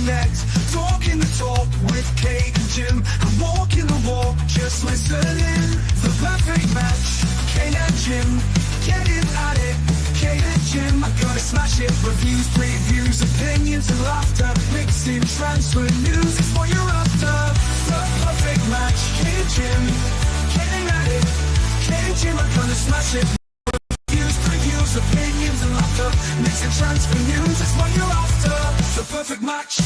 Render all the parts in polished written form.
connect. Talking the talk with Kate and Jim, and walking the walk, just listening. The perfect match, Kate and Jim, getting at it. Kate and Jim, I'm gonna smash it. Reviews, previews, opinions and laughter, mixing transfer news is what you're after. The perfect match, Kate and Jim, getting at it. Kate and Jim, I'm gonna smash it. Previews, opinions and laughter, mixing transfer news is what you're after. The perfect match, you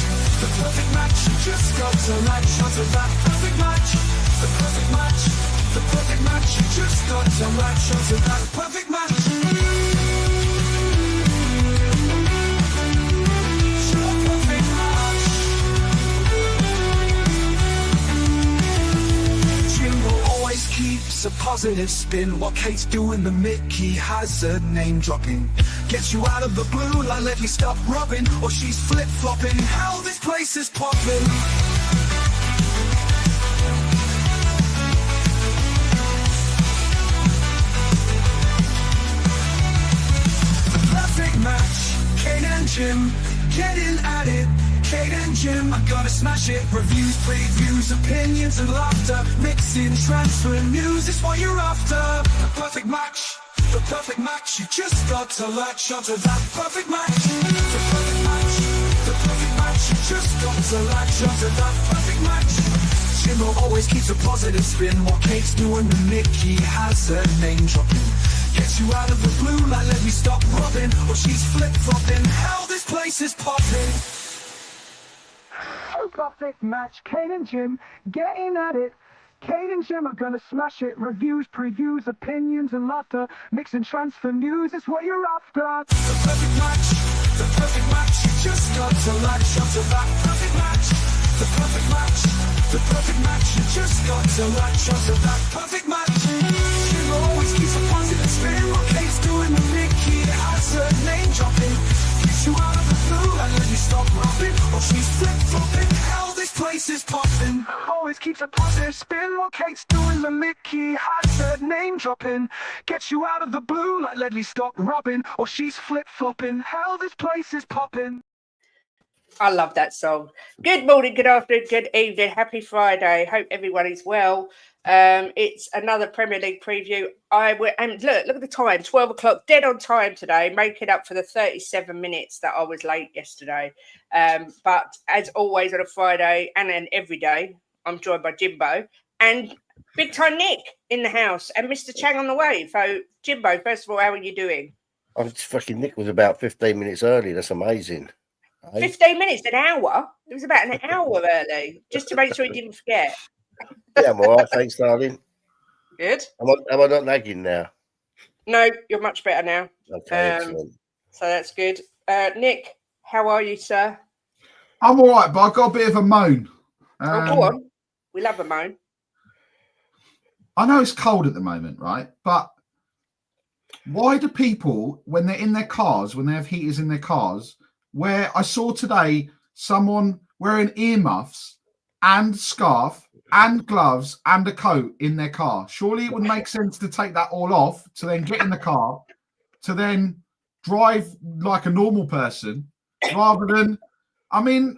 just got to latch onto that perfect match. The perfect match, you just got to latch onto that perfect match. Your perfect match. Jimbo always keeps a positive spin. What Kate's doing, the Mickey has a name dropping. Gets you out of the blue like let me stop rubbing, or she's flip-flopping. Hell, this place is popping. The perfect match, Kate and Jim, getting at it. Kate and Jim, I'm gonna smash it. Reviews, previews, opinions and laughter, mixing transfer news is what you're after. The perfect match, you just got to latch onto that perfect match. The perfect match, you just got to latch onto that perfect match. Jimbo always keeps a positive spin. What Kate's doing, the Mickey has her name dropping. Gets you out of the blue like let me stop rubbing, or she's flip-flopping. Hell, this place is popping. Perfect match, Kate and Jim, getting at it. Kate and Jim are gonna smash it. Reviews, previews, opinions and laughter, mixing transfer news is what you're after. The perfect match, you just got to latch onto that perfect match. The perfect match, you just got to latch onto that perfect match. Jim always keeps a positive spin. What Kate's doing, the Mickey has her name dropping. Gets you out of the blue and let you stop rubbing, or she's flip-flopping. Hell, this place is popping. Always keeps a positive spin. What Kate's doing, the Mickey has her name dropping. Gets you out of the blue like let me stop rubbing, or she's flip-flopping. Hell, this place is popping. I love that song. Good morning, good afternoon, good evening. Happy Friday. Hope everyone is well. It's another Premier League preview. And look at the time, 12 o'clock, dead on time today, making up for the 37 minutes that I was late yesterday. But as always on a Friday and then every day, I'm joined by Jimbo and Big Time Nick in the house and Mr. Chang on the way. So, Jimbo, first of all, how are you doing? Fucking Nick was about 15 minutes early. That's amazing. 15 minutes, an hour? It was about an hour early, just to make sure he didn't forget. Yeah, I'm all right. Thanks, darling. Good. Am I not nagging now? No, you're much better now. Okay, excellent. So that's good. Nick, how are you, sir? I'm all right, but I've got a bit of a moan. Go on. We love a moan. I know it's cold at the moment, right? But why do people, when they're in their cars, when they have heaters in their cars, where I saw today someone wearing earmuffs and scarf and gloves and a coat in their car? Surely it would make sense to take that all off, to then get in the car, to then drive like a normal person, rather than, I mean...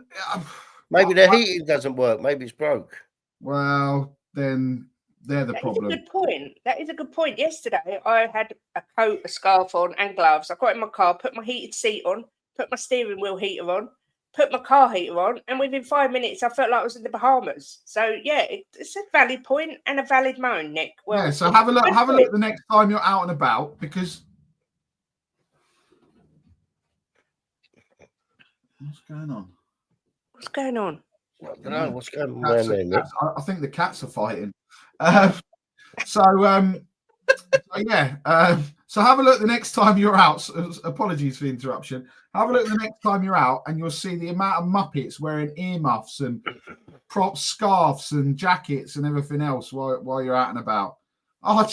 Maybe the heating doesn't work. Maybe it's broke. Well, then they're the problem. That is a good point. That is a good point. Yesterday, I had a coat, a scarf on and gloves. I got in my car, put my heated seat on, put my steering wheel heater on, put my car heater on, and within 5 minutes, I felt like I was in the Bahamas. So, yeah, it's a valid point and a valid moan, Nick. Well, yeah, so have a look the next time you're out and about, because... What's going on? What's going on? I don't know. What's going on there, Nick? I think the cats are fighting. So have a look the next time you're out. Apologies for the interruption. Have a look the next time you're out, and you'll see the amount of muppets wearing earmuffs and prop scarves and jackets and everything else while you're out and about. Oh,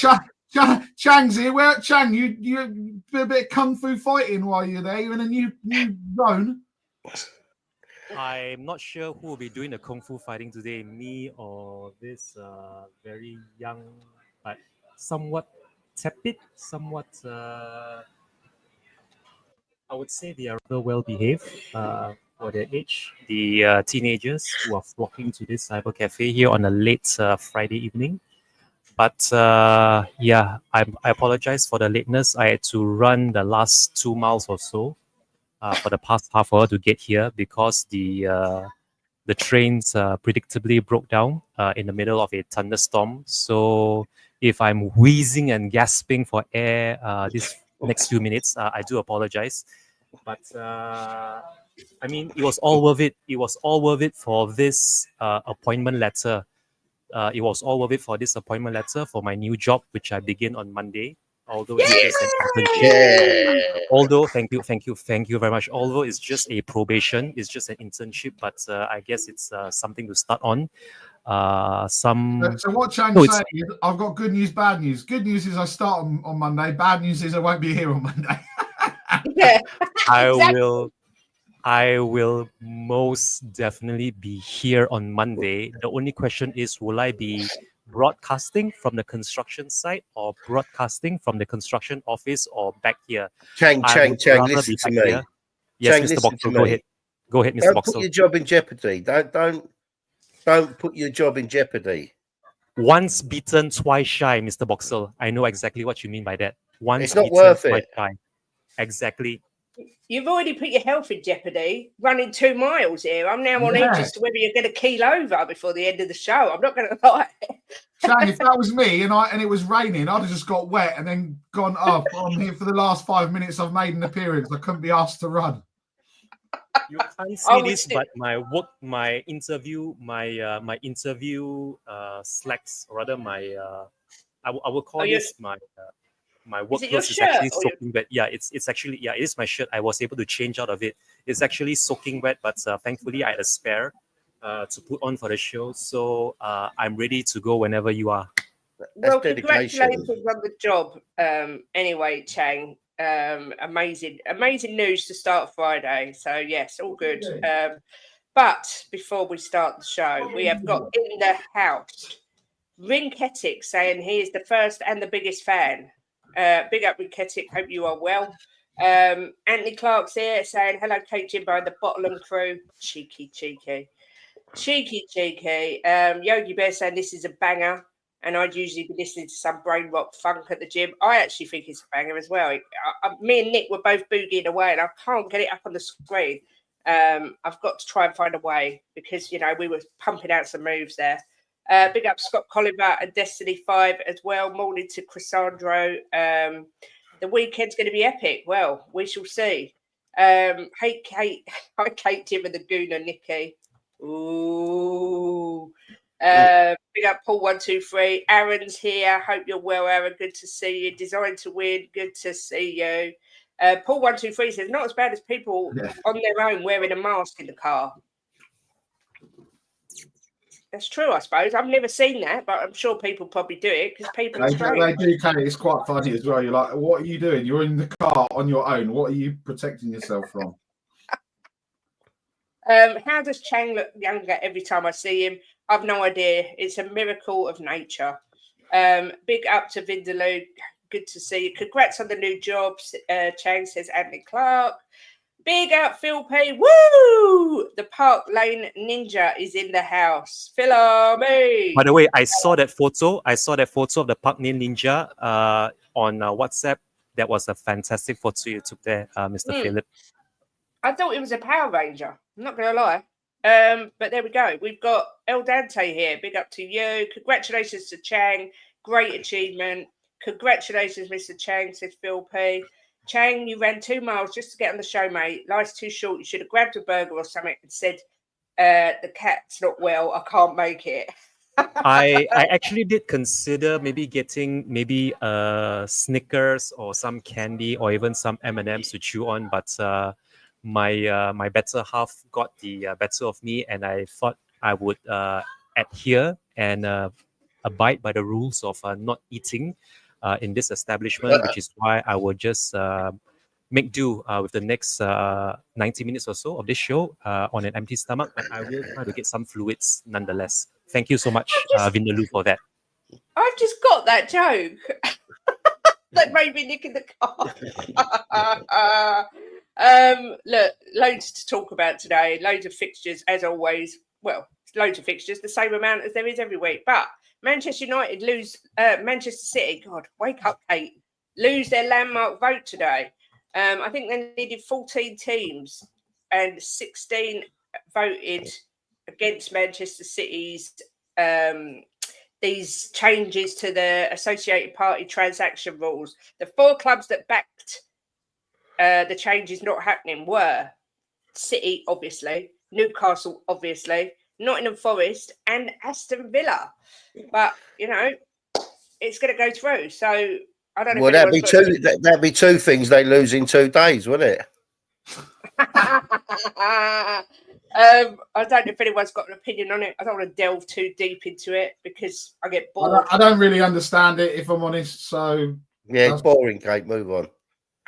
Chang's here. Where Chang? You do a bit of kung fu fighting while you're there. You're in a new zone. I'm not sure who will be doing the kung fu fighting today, me or this very young but somewhat tepid, I would say they are rather well behaved. for their age, the teenagers who are flocking to this cyber cafe here on a late Friday evening. But yeah, I apologize for the lateness. I had to run the last 2 miles or so for the past half hour to get here because the trains predictably broke down in the middle of a thunderstorm. So if I'm wheezing and gasping for air this next few minutes, I do apologize. But I mean, it was all worth it. It was all worth it for this appointment letter. It was all worth it for this appointment letter for my new job, which I begin on Monday. Although it's just an internship. Yeah. Although, thank you very much. Although it's just a probation, it's just an internship, but I guess it's something to start on. So what Chang's No, it's- saying is, I've got good news, bad news. Good news is I start on Monday. Bad news is I won't be here on Monday. Yeah. I will most definitely be here on Monday. The only question is, will I be broadcasting from the construction site or broadcasting from the construction office or back here? Chang, I would rather listen be to back me. here. Yes, Chang, Mr. listen Boxall, to go me. ahead. Go ahead, Mr. Don't put Boxall. your job in jeopardy. Don't put your job in jeopardy. Once beaten, twice shy, Mr. Boxall. I know exactly what you mean by that. Once It's not beaten, worth twice it. shy. Exactly. You've already put your health in jeopardy running 2 miles here. I'm now on Yeah. edge as to whether you're going to keel over before the end of the show. I'm not going to lie. Chang, if that was me and it was raining, I'd have just got wet and then gone, oh, I'm here for the last 5 minutes. I've made an appearance. I couldn't be asked to run. You can't I see would this, still- but my interview slacks, or rather I will call your- this my work Is it your clothes is shirt actually or your- soaking wet. Yeah, it's actually, yeah, it is my shirt. I was able to change out of it. It's actually soaking wet, but thankfully I had a spare to put on for the show. So I'm ready to go whenever you are. Well, dedication. congratulations on the job. Anyway, Chang, amazing news to start Friday. So yes, all good. But before we start the show, we have got in the house Rinketic saying he is the first and the biggest fan. Big up Rinketic, hope you are well. Anthony Clark's here saying hello, Kate, Jimbo, and the Bottom crew. Cheeky. Yogi Bear saying this is a banger, and I'd usually be listening to some brain rock funk at the gym. I actually think it's a banger as well. Me and Nick were both boogieing away, and I can't get it up on the screen. I've got to try and find a way because we were pumping out some moves there. Big up Scott Colliver and Destiny 5 as well. Morning to Chrysandro. The weekend's going to be epic. Well, we shall see. Hey, Kate. Hi, Kate, Tim, and the Gooner, Nikki. Ooh. Big up Paul 123. Aaron's here. Hope you're well, Aaron. Good to see you. Designed to win. Good to see you. Paul 123 says not as bad as people on their own wearing a mask in the car. That's true, I suppose. I've never seen that, but I'm sure people probably do it because people are They strange. do, Kate. It's quite funny as well. You're like, what are you doing? You're in the car on your own. What are you protecting yourself from? How does Chang look younger every time I see him? I've no idea. It's a miracle of nature. Big up to Vindaloo. Good to see you. Congrats on the new job, Chang, says Anthony Clark. Big up Phil P. Woo! The Park Lane Ninja is in the house. Phil me. By the way, I saw that photo. of the Park Lane Ninja on WhatsApp. That was a fantastic photo you took there, Mr. Philip. I thought it was a Power Ranger. I'm not going to lie. But there we go. We've got El Dante here. Big up to you. Congratulations to Chang. Great achievement. Congratulations, Mr. Chang, says Phil P. Chang, you ran 2 miles just to get on the show, mate. Life's too short. You should have grabbed a burger or something and said, the cat's not well. I can't make it. I actually did consider maybe getting Snickers or some candy or even some M&Ms to chew on, but my better half got the better of me, and I thought I would adhere and abide by the rules of not eating in this establishment, which is why I will just make do with the next 90 minutes or so of this show on an empty stomach, but I will try to get some fluids nonetheless. Thank you so much, Vindaloo, for that. I've just got that joke. That made me nick in the car. Look, loads to talk about today. Loads of fixtures, as always. Well, loads of fixtures, the same amount as there is every week. But Manchester United lose. Manchester City, God, wake up, Kate. Lose their landmark vote today. I think they needed 14 teams, and 16 voted against Manchester City's these changes to the associated party transaction rules. The 4 clubs that backed the changes not happening were City, obviously, Newcastle, obviously, Nottingham Forest, and Aston Villa. But it's going to go through. So I don't know. Well, that'd be two things they lose in 2 days, wouldn't it? I don't know if anyone's got an opinion on it. I don't want to delve too deep into it because I get bored. I don't really understand it, if I'm honest. So yeah, it's boring, Kate. Move on.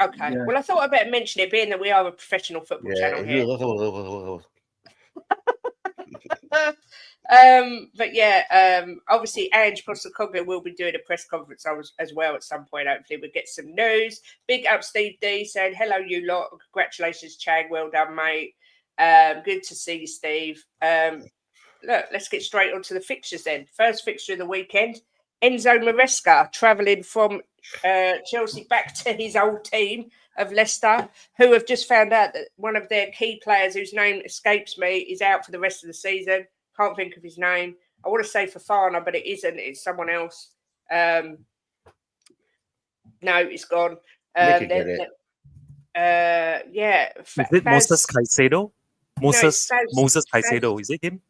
Okay. Yeah. Well, I thought I'd better mention it, being that we are a professional football channel here. But yeah, obviously Ange Postecoglou will be doing a press conference as well at some point. Hopefully we'll get some news. Big up Steve D saying, hello you lot. Congratulations, Chang. Well done, mate. Good to see you, Steve. Look, let's get straight onto the fixtures then. First fixture of the weekend, Enzo Maresca travelling from Chelsea back to his old team of Leicester, who have just found out that one of their key players, whose name escapes me, is out for the rest of the season. Can't think of his name. I want to say Fofana, but it isn't. It's someone else. No, it's gone. Yeah. Is it Moses Caicedo? Moses Caicedo, is it him?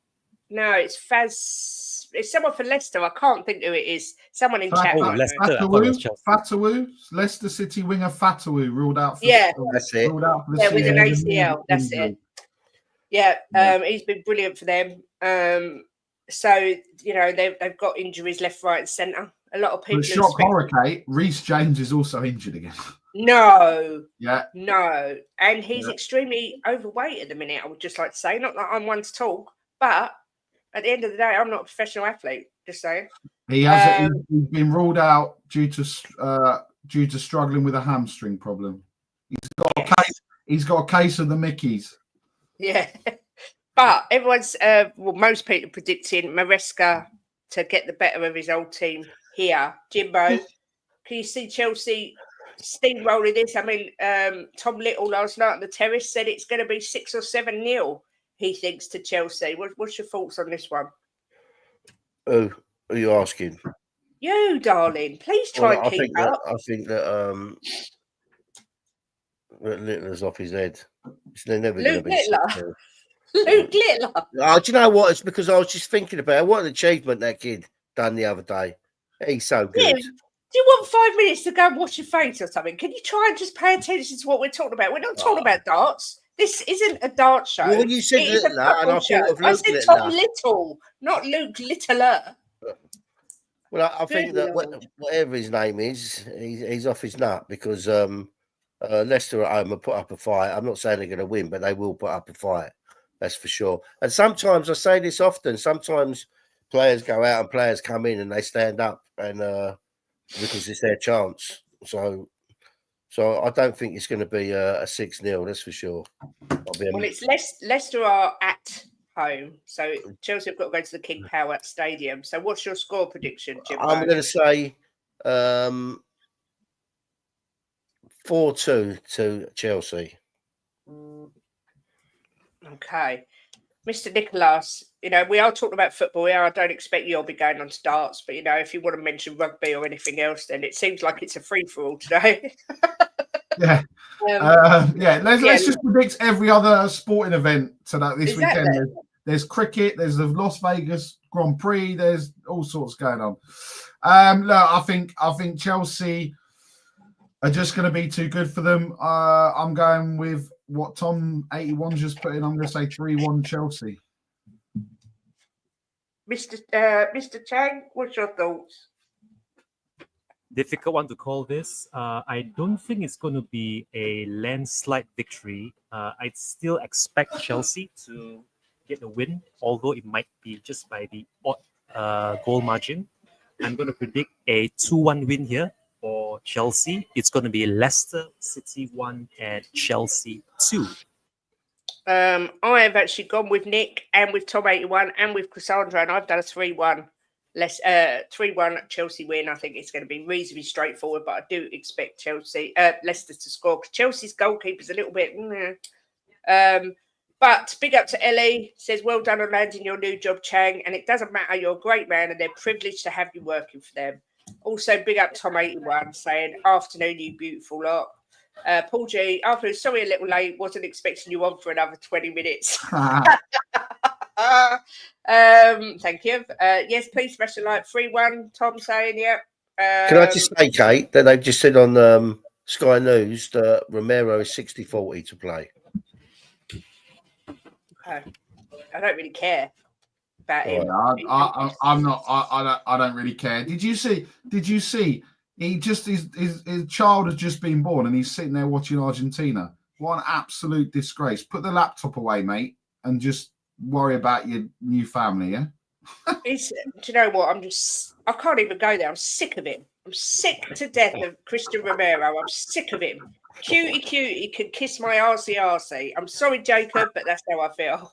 No, it's Faz. It's someone for Leicester. I can't think who it is. Someone in chat. Fatawu, Leicester City winger Fatawu ruled out. That's it. With an ACL. That's it. Yeah, he's been brilliant for them. So they've got injuries left, right, and centre. A lot of people. Shock horror, Kate. Reece James is also injured again. No. Yeah. No, and he's extremely overweight at the minute. I would just like to say, not that I'm one to talk, but at the end of the day, I'm not a professional athlete. Just saying. He has he's been ruled out due to struggling with a hamstring problem. He's got a case of the Mickeys. Yeah, but everyone's most people predicting Maresca to get the better of his old team here. Jimbo, can you see Chelsea steamrolling this? I mean, Tom Little last night on the terrace said it's going to be 6 or 7-0. He thinks to Chelsea. What's your thoughts on this one? Who are you asking? You, darling. Please try and keep up. I think that Littler's off his head. They're never going to be Littler. Luke Littler. Oh, do you know what? It's because I was just thinking about what an achievement that kid done the other day. He's so good. Yeah. Do you want 5 minutes to go and wash your face or something? Can you try and just pay attention to what we're talking about? We're not talking about darts. This isn't a dart show. Well, you said Littler, and I thought of Luke I said Littler. Tom Little, not Luke Littler. Well, I think that whatever his name is, he's off his nut because Leicester at home will put up a fight. I'm not saying they're going to win, but they will put up a fight. That's for sure. And sometimes, I say this often, sometimes players go out and players come in and they stand up and because it's their chance. So I don't think it's going to be a 6-0, that's for sure. Well, it's Leicester are at home, so Chelsea have got to go to the King Power Stadium. So what's your score prediction, Jimbo? I'm going to say 4-2 to Chelsea. Okay. Mr. Nicholas, we are talking about football here. I don't expect you'll be going on to darts, but, if you want to mention rugby or anything else, then it seems like it's a free-for-all today. Yeah. Let's just predict every other sporting event this weekend. There's cricket, there's the Las Vegas Grand Prix, there's all sorts going on. Look, I think Chelsea are just going to be too good for them. I'm going with what Tom 81 just put in. I'm going to say 3-1 Chelsea. Mr. Chang, what's your thoughts? Difficult one to call this. I don't think it's going to be a landslide victory. I still expect Chelsea to get a win, although it might be just by the odd goal margin. I'm going to predict a 2-1 win here for Chelsea, it's going to be Leicester City 1 and Chelsea 2. I have actually gone with Nick and with Tom 81 and with Cassandra, and I've done a 3-1. 3-1 Chelsea win. I think it's going to be reasonably straightforward, but I do expect Leicester to score. Chelsea's goalkeeper's a little bit. But big up to Ellie, says, well done on landing your new job, Chang. And it doesn't matter, you're a great man and they're privileged to have you working for them. Also, big up Tom 81 saying, afternoon, you beautiful lot. Paul G, afternoon, sorry a little late, wasn't expecting you on for another 20 minutes. Thank you. Yes, please smash the like. 3-1, Tom saying, yeah. Can I just say, Kate, that they've just said on Sky News that Romero is 60-40 to play. I don't really care about him. I'm not. I don't really care. Did you see? He just his child has just been born and he's sitting there watching Argentina. What an absolute disgrace! Put the laptop away, mate, and just worry about your new family. Yeah. Do you know what? I can't even go there. I'm sick of him. I'm sick to death of Christian Romero. I'm sick of him. Cutie can kiss my arsey. I'm sorry, Jacob, but that's how I feel.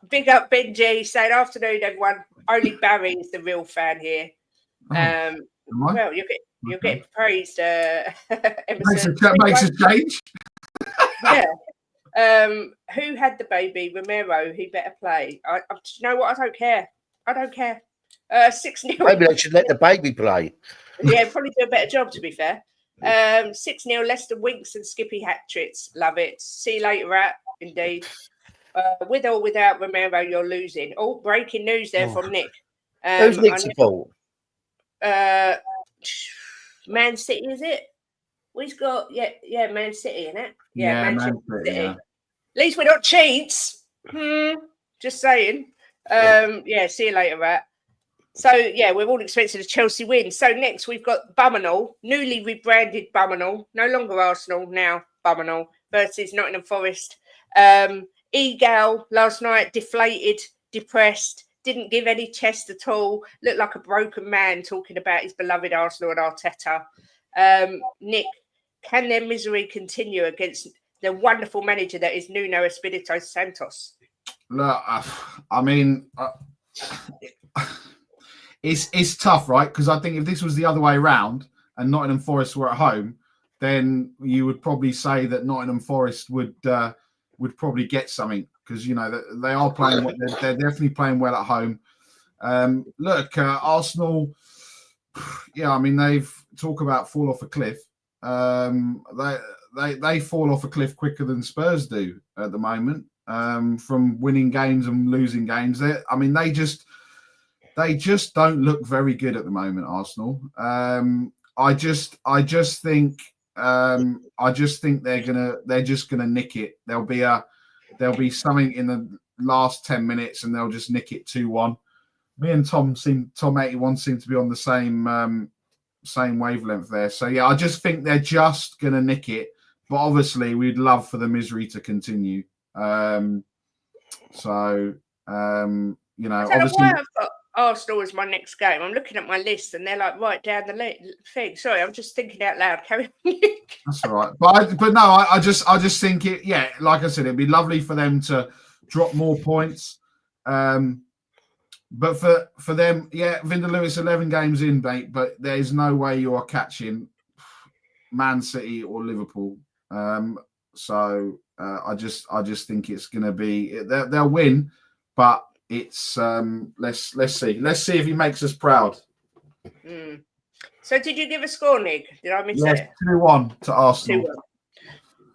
Big up Benji saying, afternoon, everyone. Only Barry is the real fan here. Well, you're getting praised. Emerson. Makes a change. Yeah. Who had the baby? Romero. He better play. You know what? I don't care. 6-0. Maybe they should let the baby play. Yeah, probably do a better job, to be fair. 6-0, Leicester Winks and Skippy hat-tricks. Love it. See you later, Rat. Indeed. With or without Romero, you're losing. Oh, breaking news there from Nick. Who's Nick's fault? Man City, is it? We've got, Man City, isn't it? Yeah, Man City. Yeah. At least we're not cheats. Just saying. See you later, Rat. So, we're all expecting a Chelsea win. So, next we've got Bumanall, newly rebranded Bumanall, no longer Arsenal, now Bumanall, versus Nottingham Forest. Egal last night, deflated, depressed, didn't give any chest at all, looked like a broken man talking about his beloved Arsenal and Arteta. Nick, can their misery continue against the wonderful manager that is Nuno Espirito Santos? Look, I mean... It's tough, right? Because I think if this was the other way around and Nottingham Forest were at home, then you would probably say that Nottingham Forest would probably get something because they are playing. They're definitely playing well at home. Arsenal. Yeah, I mean they've talk about fall off a cliff. They fall off a cliff quicker than Spurs do at the moment. From winning games and losing games, they just don't look very good at the moment, Arsenal. I just think they're just gonna nick it. There'll be something in the last 10 minutes and they'll just nick it 2-1. Me and Tom 81 seem to be on the same wavelength there. So yeah, I just think they're just gonna nick it. But obviously we'd love for the misery to continue. Obviously why I've got Arsenal is my next game. I'm looking at my list and they're like right down the thing. Sorry, I'm just thinking out loud. Carry on. That's all right. I just think it. Yeah, like I said, it'd be lovely for them to drop more points. But for them, Vinda Lewis 11 games in, mate. But there's no way you are catching Man City or Liverpool. I just think it's going to be they'll win, but. It's let's see if he makes us proud. So did you give a score, Nick? Did I miss it? 2-1 to Arsenal.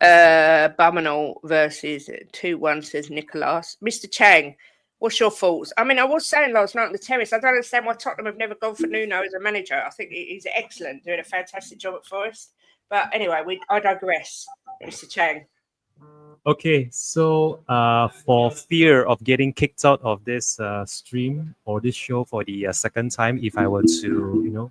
2-1. Bumanall versus 2-1 says Nicholas. Mr. Chang, what's your thoughts? I mean, I was saying last night on the terrace, I don't understand why Tottenham have never gone for Nuno as a manager. I think he's excellent, doing a fantastic job at Forest. But anyway, I digress, Mr. Chang. Okay, so for fear of getting kicked out of this stream or this show for the second time, if I were to,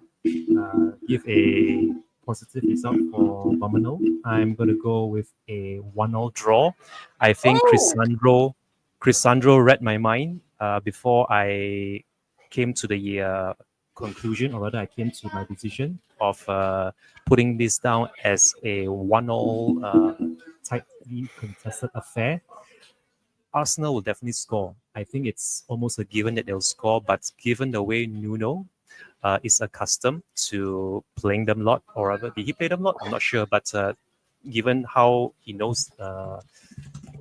give a positive result for Bumanall, I'm going to go with a 1-1 draw. I think Crisandro read my mind before I came to the conclusion, or rather, I came to my decision of putting this down as a 1-1 tightly contested affair. Arsenal will definitely score. I think it's almost a given that they'll score, but given the way Nuno is accustomed to playing them a lot, or rather, did he play them a lot? I'm not sure, but given how he knows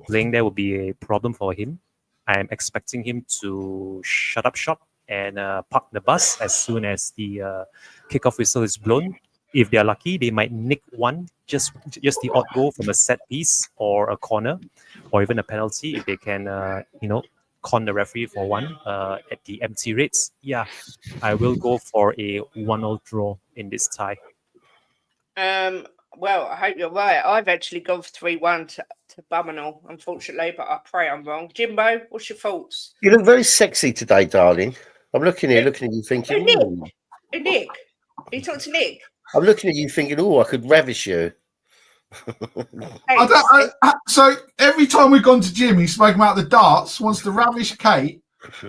playing there will be a problem for him, I'm expecting him to shut up shop and park the bus as soon as the kickoff whistle is blown. If they're lucky, they might nick one, just the odd goal from a set piece or a corner, or even a penalty if they can, con the referee for one at the empty rates. Yeah, I will go for a 1-1 draw in this tie. Well, I hope you're right. I've actually gone for 3-1 to Bummenall, unfortunately, but I pray I'm wrong. Jimbo, what's your thoughts? You look very sexy today, darling. I'm looking at you thinking, Nick. Are you talking to Nick? I'm looking at you thinking, I could ravish you. So every time we've gone to Jim, he's spoken about the darts, wants to ravish Kate.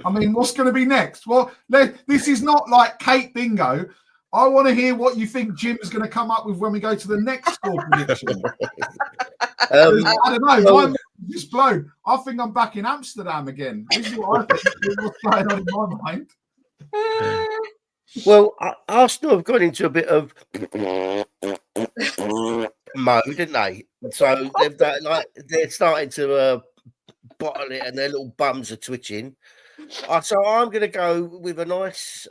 I mean, what's going to be next? Well, this is not like Kate bingo. I want to hear what you think Jim's going to come up with when we go to the next score prediction. I don't know. My mind is just blown. I think I'm back in Amsterdam again. This is what I think what's going on in my mind. Well, Arsenal have gone into a bit of mode, didn't they? So they're starting to bottle it, and their little bums are twitching. So I'm going to go with a nice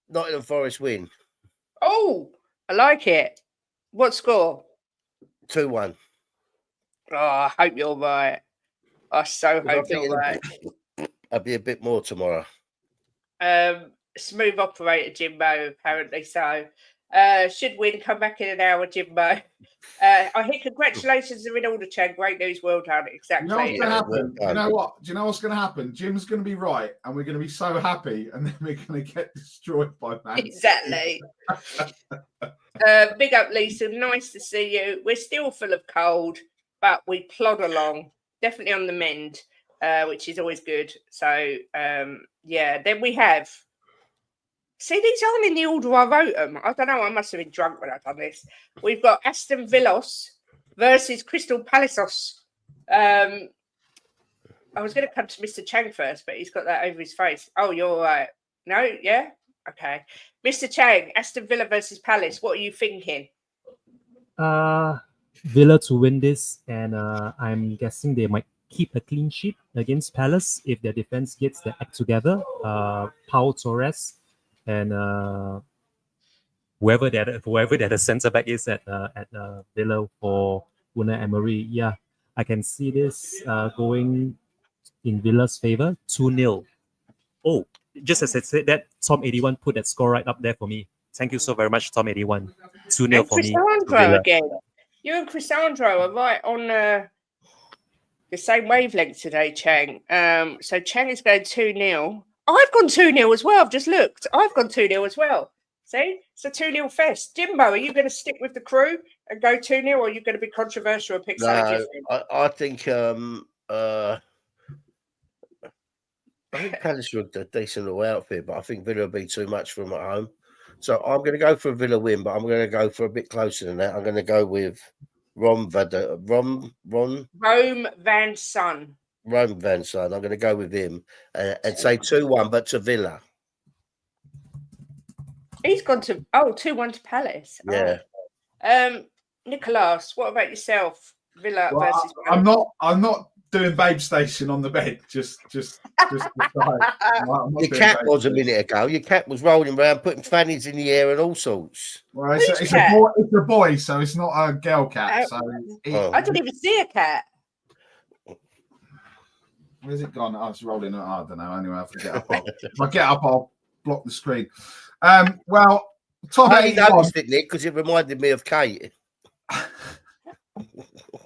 Nottingham Forest win. Oh, I like it. What score? 2-1. Oh, I hope you're right. I so hope you're right. I'll be a bit more tomorrow. Smooth operator Jimbo, apparently so. Should win, come back in an hour, Jimbo. I hear congratulations are in order, Chang. Great news, well done. Exactly. You know what's going to happen? You know what? Do you know what's going to happen? Jim's going to be right, and we're going to be so happy, and then we're going to get destroyed by Man. Exactly. Big up, Lisa. Nice to see you. We're still full of cold, but we plod along. Definitely on the mend, which is always good. So, yeah. Then we have. See, these aren't in the order I wrote them. I don't know. I must have been drunk when I've done this. We've got Aston Villos versus Crystal Palace. I was going to come to Mr. Chang first, but he's got that over his face. Oh, you're all right. No? Yeah? Okay. Mr. Chang, Aston Villa versus Palace. What are you thinking? Villa to win this, and I'm guessing they might keep a clean sheet against Palace if their defense gets their act together. Pau Torres and whoever that centre back is at Villa for Unai Emery. Yeah, I can see this going in Villa's favour, 2-0. Oh, just as I said that, Tom81 put that score right up there for me. Thank you so very much, Tom81. 2-0 for me. Chrysandro again. You and Chrysandro are right on the same wavelength today, Chang. So Chang is going 2-0. I've gone 2-0 as well. I've just looked. I've gone 2-0 as well. See? It's a 2-0 fest. Jimbo, are you going to stick with the crew and go 2-0, or are you going to be controversial and pick something different? I think I think Palace are a decent little outfit, but I think Villa will be too much for them at home. So I'm going to go for a Villa win, but I'm going to go for a bit closer than that. I'm going to go with Rome Van Son. Rome Van Son. I'm going to go with him and say 2-1, but to Villa. He's gone to 2-1 to Palace. Yeah. Oh. Nicholas, what about yourself? Villa versus Palace. I'm not doing Babe Station on the bed. Just your cat was a minute ago. Your cat was rolling around, putting fannies in the air and all sorts. Well, it's a boy, so it's not a girl cat. I didn't even see a cat. Where's it gone? Oh, it's rolling. I don't know. Anyway, if I get up, I'll block the screen. Well, Tom, I noticed it, Nick, because it reminded me of Kate. I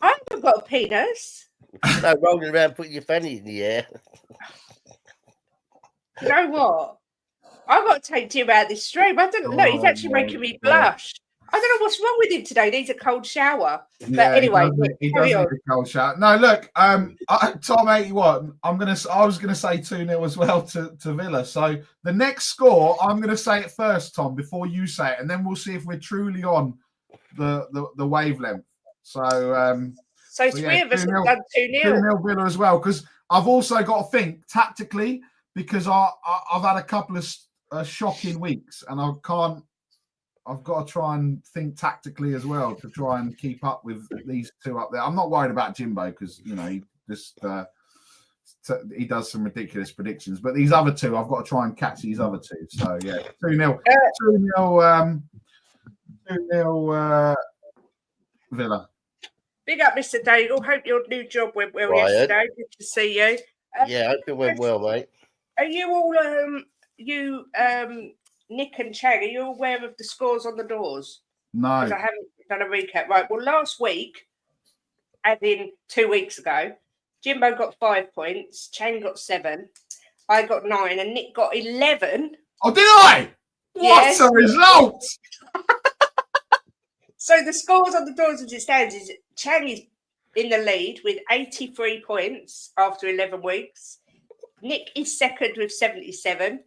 haven't got a penis. No, rolling around, putting your fanny in the air. You know what? I've got to take Jim out of this stream. I don't know. He's actually making me blush. I don't know what's wrong with him today. He needs a cold shower. But Yeah, anyway, he does need a cold shower. No, look, Tom 81. I was gonna say 2-0 as well to Villa. So the next score, I'm gonna say it first, Tom, before you say it, and then we'll see if we're truly on the wavelength. So three of us have done 2-0. 2-0 Villa as well, because I've also got to think tactically, because I've had a couple of shocking weeks, and I've got to try and think tactically as well to try and keep up with these two up there. I'm not worried about Jimbo because he just he does some ridiculous predictions, but these other two, I've got to try and catch these other two. So yeah, 2-0, 2-0 Villa. Big up, Mr. Daigle. Hope your new job went well yesterday. Good to see you. Yeah, I hope it went well, mate. Are you all Nick and Chang, are you aware of the scores on the doors? No. Because I haven't done a recap. Right. Well, last week, as in 2 weeks ago, Jimbo got 5 points, Chang got 7, I got 9, and Nick got 11. Oh, did I? Yes. What a result! So the scores on the doors as it stands is Chang is in the lead with 83 points after 11 weeks. Nick is second with 77.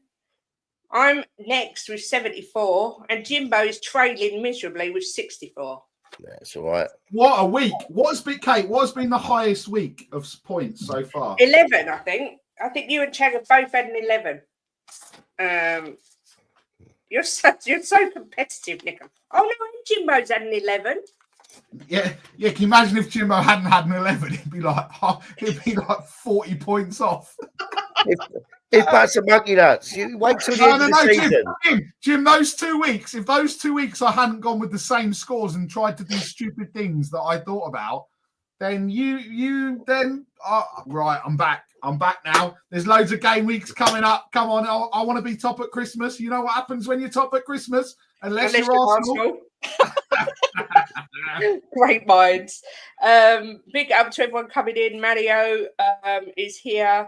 I'm next with 74, and Jimbo is trailing miserably with 64. That's all right. What a week! What's been the highest week of points so far? 11, I think. I think you and Chang have both had an 11. You're so competitive, Nick. Oh no, Jimbo's had an 11. Yeah. Can you imagine if Jimbo hadn't had an 11? It'd be like 40 points off. It's that's a monkey nuts. You wait till the end of the season. Jim, those 2 weeks, if those 2 weeks I hadn't gone with the same scores and tried to do stupid things that I thought about, then right, I'm back. I'm back now. There's loads of game weeks coming up. Come on, I want to be top at Christmas. You know what happens when you're top at Christmas? Unless you're Arsenal. Great minds. Big up to everyone coming in. Mario is here.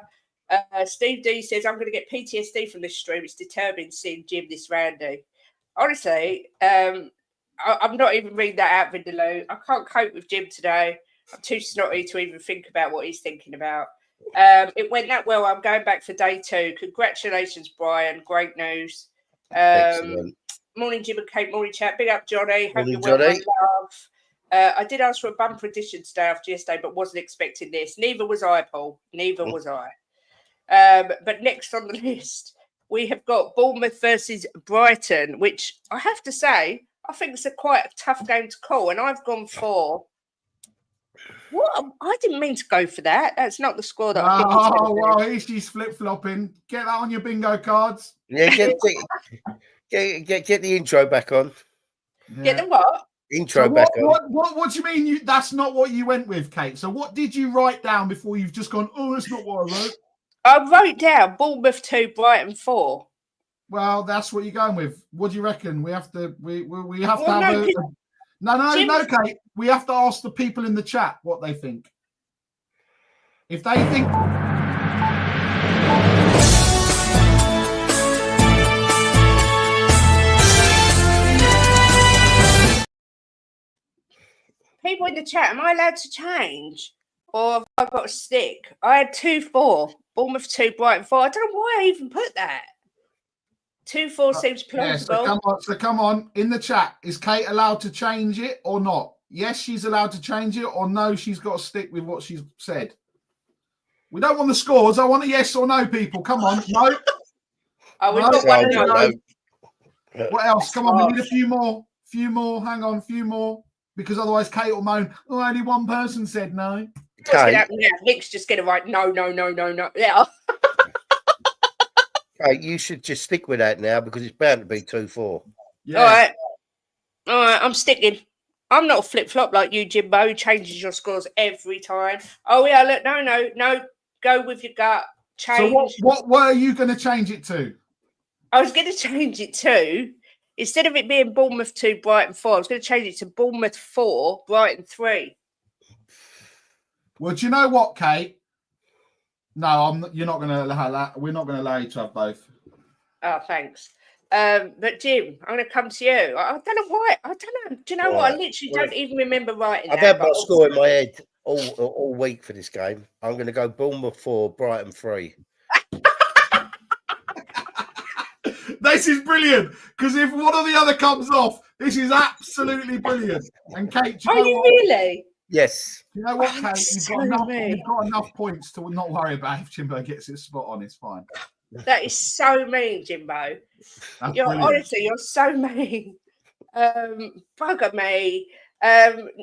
Steve D says, I'm going to get PTSD from this stream. It's determined seeing Jim this roundy. Honestly, I'm not even reading that out, Vindaloo. I can't cope with Jim today. I'm too snotty to even think about what he's thinking about. It went that well. I'm going back for day 2. Congratulations, Brian. Great news. Morning, Jim and Kate. Morning, chat. Big up, Johnny. Hope you're well, my love. I did ask for a bumper edition today after yesterday, but wasn't expecting this. Neither was I, Paul. Neither was I. But next on the list, we have got Bournemouth versus Brighton, which I have to say, I think it's quite a tough game to call. And I've gone for... What? I didn't mean to go for that. That's not the score that I think. Oh, well, she's flip-flopping. Get that on your bingo cards. Yeah, get the intro back on. Yeah. Get the what? Intro back on. What do you mean? That's not what you went with, Kate. So what did you write down before you've just gone, oh, that's not what I wrote? I wrote down Bournemouth 2, Brighton 4. Well, that's what you're going with. What do you reckon? We have to have No, Kate. We have to ask the people in the chat what they think. If they think... People in the chat, am I allowed to change? Or have I got a stick? I had 2-4. Bournemouth 2, Brighton 4. I don't know why I even put that. 2-4 seems plausible. Yeah, so come on. In the chat, is Kate allowed to change it or not? Yes, she's allowed to change it, or no, she's got to stick with what she's said. We don't want the scores. I want a yes or no, people. Come on. No. No. What else? Come on, we need a few more. Hang on, a few more. Because otherwise Kate will moan, oh, only one person said no. What's going to happen now? Nick's just going to write no. Yeah. Hey, you should just stick with that now because it's bound to be 2-4. Yeah. All right, I'm sticking. I'm not a flip-flop like you, Jimbo, who changes your scores every time. Oh, yeah, look, no. Go with your gut. Change. So what were you going to change it to? I was going to change it to, instead of it being Bournemouth 2, Brighton 4, I was going to change it to Bournemouth 4, Brighton 3. Well, do you know what, Kate? No, you're not going to allow that. We're not going to allow you to have both. Oh, thanks. But Jim, I'm going to come to you. I don't know why. I don't know. Do you know what? I literally don't even remember writing I've that. had my score in my head all week for this game. I'm going to go Bournemouth 4, Brighton 3. This is brilliant because if one or the other comes off, this is absolutely brilliant. And Kate, Are you really? Yes. You know what, Kate? So You've got enough points to not worry about if Jimbo gets it spot on. It's fine. That is so mean, Jimbo. That's brilliant. Honestly, you're so mean. Bugger me.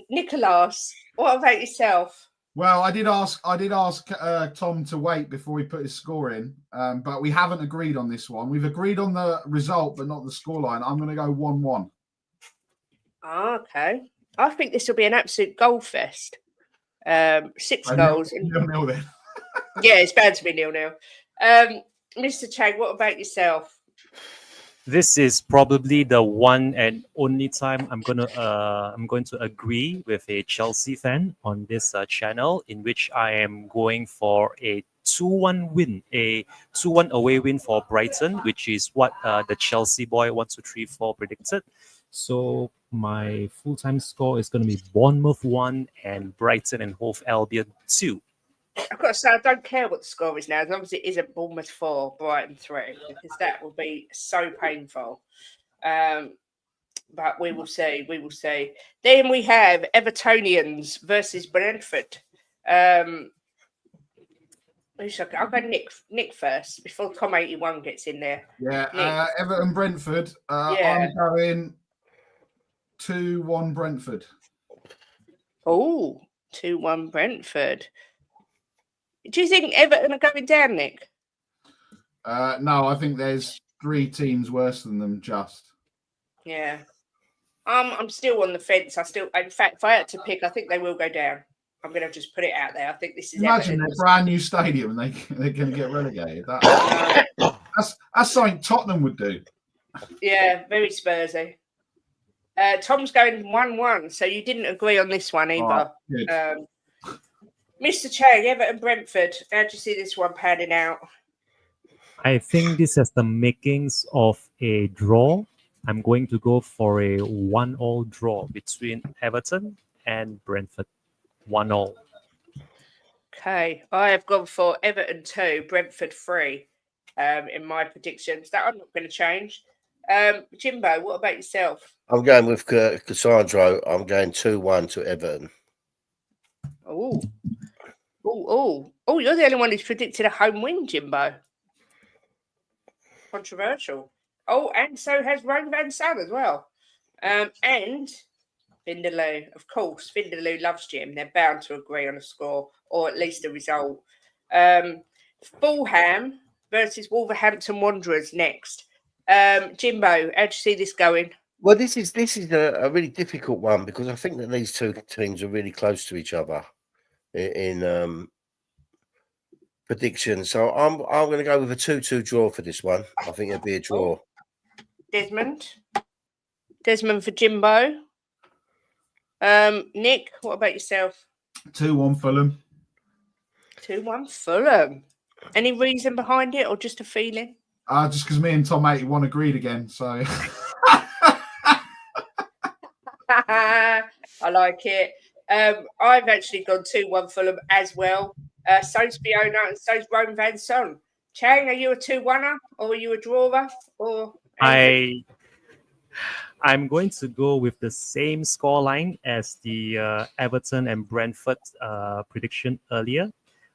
Nicholas, what about yourself? Well, I did ask Tom to wait before he put his score in, but we haven't agreed on this one. We've agreed on the result, but not the scoreline. I'm going to go 1-1. Okay. I think this will be an absolute goal fest. 6 goals. 0-0 then. Yeah, it's bound to be 0-0. Mr. Chang, what about yourself? This is probably the one and only time I'm going to agree with a Chelsea fan on this channel, in which I am going for a 2-1 win, a 2-1 away win for Brighton, which is what the Chelsea boy 1234 predicted. So my full-time score is going to be Bournemouth 1 and Brighton and Hove Albion 2. I've got to say, I don't care what the score is now, as long as it isn't Bournemouth 4, Brighton 3, because that will be so painful. But we will see. We will see. Then we have Evertonians versus Brentford. I'll go Nick first before Tom 81 gets in there. Yeah, Everton Brentford. I'm going 2-1 Brentford. Oh, 2-1 Brentford. Do you think Everton are going down, Nick? No, I think there's 3 teams worse than them. Yeah. I'm still on the fence. In fact, if I had to pick, I think they will go down. I'm going to just put it out there. I think this is Imagine Everton's. their brand new stadium and they're going to get relegated. That's something Tottenham would do. Yeah, very Spursy. Tom's going 1-1, so you didn't agree on this one either. Oh, Mr. Chang, Everton Brentford. How do you see this one panning out? I think this has the makings of a draw. I'm going to go for a 1-1 draw between Everton and Brentford. 1-1. Okay, I have gone for Everton 2, Brentford 3 in my predictions. That I'm not going to change. Jimbo, what about yourself? I'm going with Cassandro. I'm going 2-1 to Everton. Oh, you're the only one who's predicted a home win, Jimbo. Controversial. Oh, and so has Rome Van Sam as well. And Vindaloo, of course. Vindaloo loves Jim. They're bound to agree on a score or at least a result. Fulham versus Wolverhampton Wanderers next. Jimbo, how do you see this going? Well, this is a really difficult one because I think that these two teams are really close to each other in predictions. So I'm going to go with a 2-2 draw for this one. I think it'll be a draw. Desmond for Jimbo. Nick, what about yourself? 2-1 Fulham. 2-1 Fulham. Any reason behind it or just a feeling? Just because me and Tom 81 agreed again. So I like it. I've actually gone 2-1 Fulham as well. So's Fiona and so's Rome Van Son. Chang, are you a 2-1er or are you a drawer? Or I'm going to go with the same scoreline as the Everton and Brentford prediction earlier.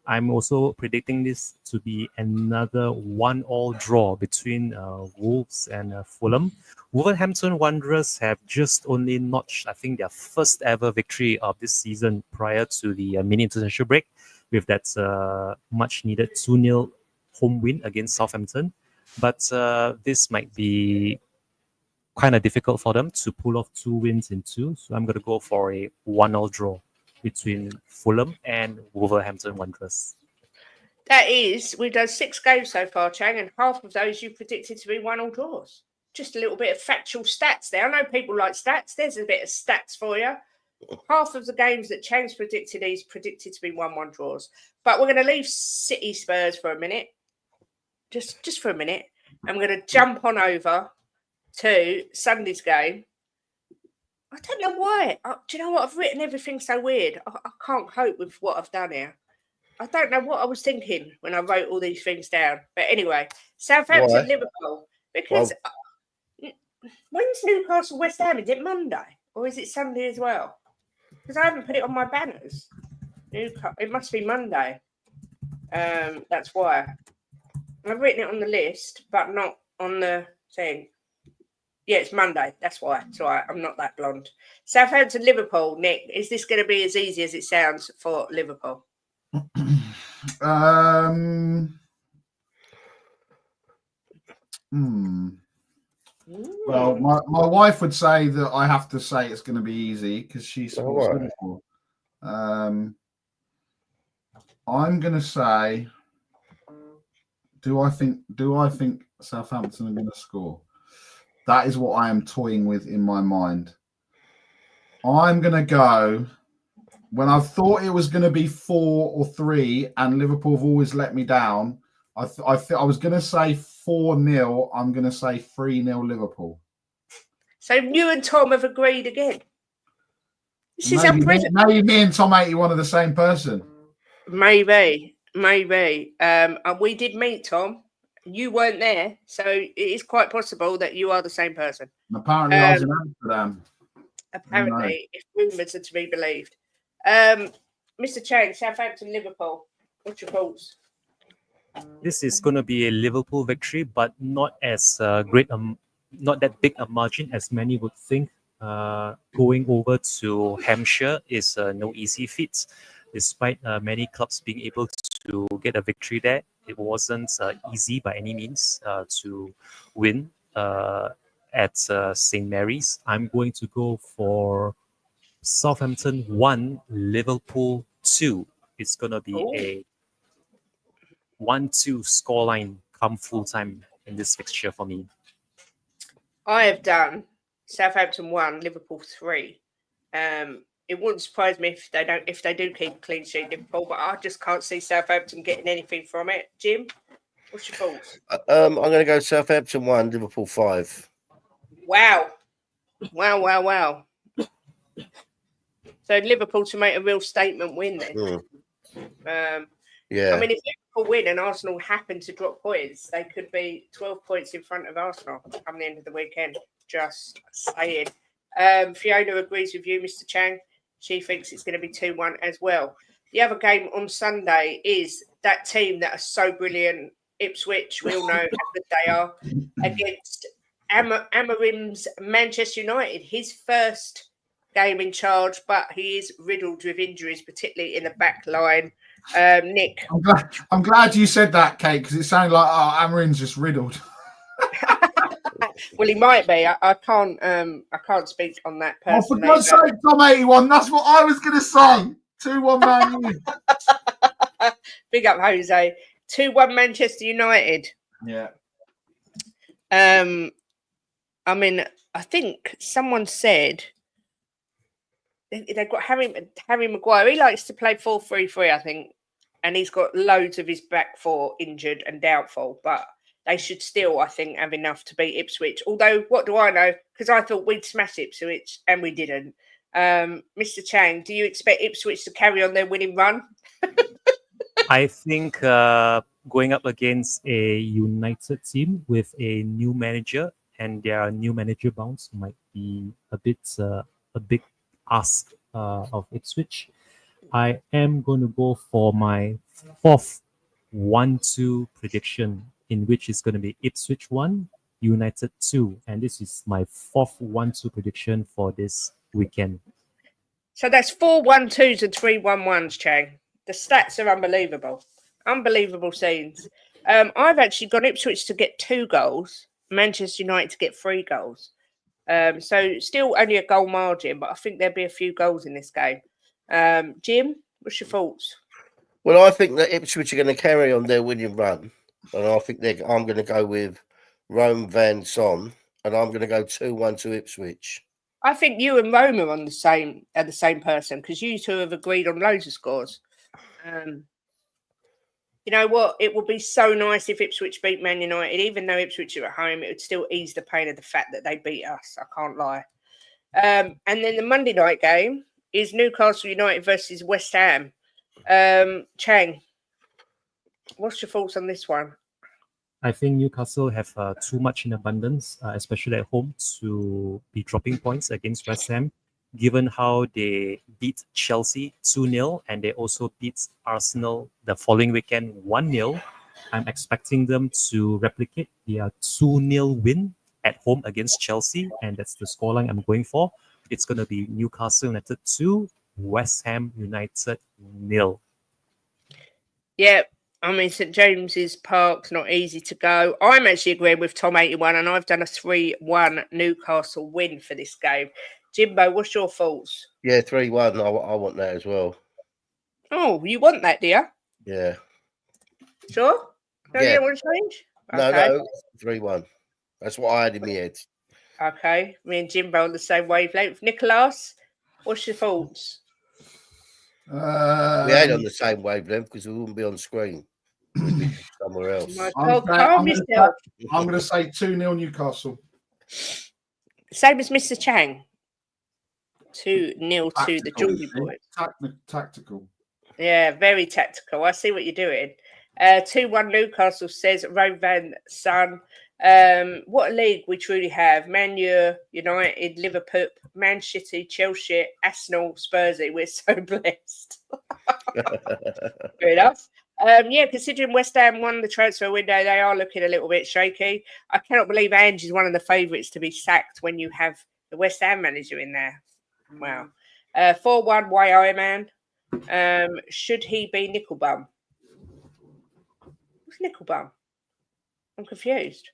I'm also predicting this to be another 1-1 draw between Wolves and Fulham. Wolverhampton Wanderers have just only notched, I think, their first ever victory of this season prior to the mini international break with that much needed 2-0 home win against Southampton. But this might be kind of difficult for them to pull off 2 wins in 2. So I'm going to go for a 1-1 draw between Fulham and Wolverhampton Wanderers. that is, we've done 6 games so far, Chang, and half of those you predicted to be 1-1 draws. Just a little bit of factual stats there. I know people like stats. There's a bit of stats for you. Half of the games that Chang's predicted, he's predicted to be 1-1 draws. But we're going to leave City Spurs for a minute. Just for a minute. And we're going to jump on over to Sunday's game. I don't know why. Do you know what? I've written everything so weird. I can't cope with what I've done here. I don't know what I was thinking when I wrote all these things down. But anyway, Southampton, Why? Liverpool. Because Well, when's Newcastle, West Ham? Is it Monday? Or is it Sunday as well? Because I haven't put it on my banners. It must be Monday. That's why. I've written it on the list, but not on the thing. Yeah, it's Monday. That's why. It's all right. I'm not that blonde. Southampton, Liverpool. Nick, is this going to be as easy as it sounds for Liverpool? Well, my wife would say that I have to say it's going to be easy because she supports Liverpool. I'm going to say, do I think Southampton are going to score? That is what I am toying with in my mind. I'm going to go, when I thought it was going to be 4 or 3 and Liverpool have always let me down, I was going to say 4-0. I'm going to say 3-0 Liverpool. So you and Tom have agreed again. This is unprecedented. Maybe me and Tom 81 are the same person. Maybe. And we did meet Tom. You weren't there, so it is quite possible that you are the same person. And apparently, I was in Amsterdam. Apparently, if rumours are to be believed. Mr. Chang, Southampton, Liverpool. What's your thoughts? This is going to be a Liverpool victory, but not as not that big a margin as many would think. Going over to Hampshire is no easy feat. Despite many clubs being able to get a victory there, it wasn't easy by any means to win at St. Mary's. I'm going to go for Southampton 1, Liverpool 2. It's going to be a 1-2 scoreline come full time in this fixture for me. I have done Southampton 1, Liverpool 3. It wouldn't surprise me if they do keep a clean sheet, Liverpool, but I just can't see Southampton getting anything from it. Jim, what's your thoughts? I'm going to go Southampton 1, Liverpool 5. Wow. So Liverpool to make a real statement win then. Yeah. I mean, if Liverpool win and Arsenal happen to drop points, they could be 12 points in front of Arsenal come the end of the weekend. Just saying. Fiona agrees with you, Mr. Chang. She thinks it's going to be 2-1 as well. The other game on Sunday is that team that are so brilliant, Ipswich. We all know how good they are, against Amarim's Manchester United. His first game in charge, but he is riddled with injuries, particularly in the back line. Nick, I'm glad you said that, Kate, because it sounded like Amarin's just riddled. Well, he might be. I can't speak on that person. Oh, for God's sake, Tom 81. That's what I was going to say. 2-1 Man U. Big up, Jose. 2-1 Manchester United. Yeah. I mean, I think someone said they've got Harry Maguire. He likes to play 4-3-3, I think, and he's got loads of his back four injured and doubtful, but they should still, I think, have enough to beat Ipswich. Although, what do I know? Because I thought we'd smash Ipswich, and we didn't. Mr. Chang, do you expect Ipswich to carry on their winning run? I think going up against a United team with a new manager and their new manager bounce might be a big ask of Ipswich. I am going to go for my fourth 1-2 prediction, in which is going to be Ipswich 1, United 2. And this is my fourth 1-2 prediction for this weekend. So that's 4 1-2s and 3 1-1s, Chang. The stats are unbelievable. Unbelievable scenes. I've actually got Ipswich to get 2 goals, Manchester United to get 3 goals. So still only a goal margin, but I think there'll be a few goals in this game. Jim, what's your thoughts? Well, I think that Ipswich are going to carry on their winning run. And I think I'm going to go with Rome Van Son, and I'm going to go 2-1 to Ipswich. I think you and Rome are the same person, because you two have agreed on loads of scores. You know what? It would be so nice if Ipswich beat Man United. Even though Ipswich are at home, it would still ease the pain of the fact that they beat us. I can't lie. And then the Monday night game is Newcastle United versus West Ham. Chang, what's your thoughts on this one? I think Newcastle have too much in abundance, especially at home, to be dropping points against West Ham, given how they beat Chelsea 2-0 and they also beat Arsenal the following weekend 1-0. I'm expecting them to replicate their 2-0 win at home against Chelsea, and that's the scoreline I'm going for. It's going to be Newcastle United 2, West Ham United 0. Yeah, I mean, St James's Park's not easy to go. I'm actually agreeing with Tom 81, and I've done a 3-1 Newcastle win for this game. Jimbo, what's your thoughts? Yeah, 3-1. I want that as well. Oh, you want that, do you? Yeah. Sure? No, Yeah. you don't want to change? No, 3-1. That's what I had in my head. Okay, me and Jimbo on the same wavelength. Nicholas, what's your thoughts? We ain't on the same wavelength because we wouldn't be on screen. We'd be somewhere else. I'm going to say 2-0 Newcastle. Same as Mr. Chang. 2-0 to the Geordie boys. Tactical. Yeah, very tactical. I see what you're doing. 2-1 Newcastle, says Rovan Sun. What a league we truly have. Man U, United, Liverpool, Man City, Chelsea, Arsenal, Spursy. We're so blessed. Fair enough. Considering West Ham won the transfer window, they are looking a little bit shaky. I cannot believe Ange is one of the favourites to be sacked when you have the West Ham manager in there. Wow. 4-1 YI man. Should he be Nickelbum? What's Nickelbum? I'm confused.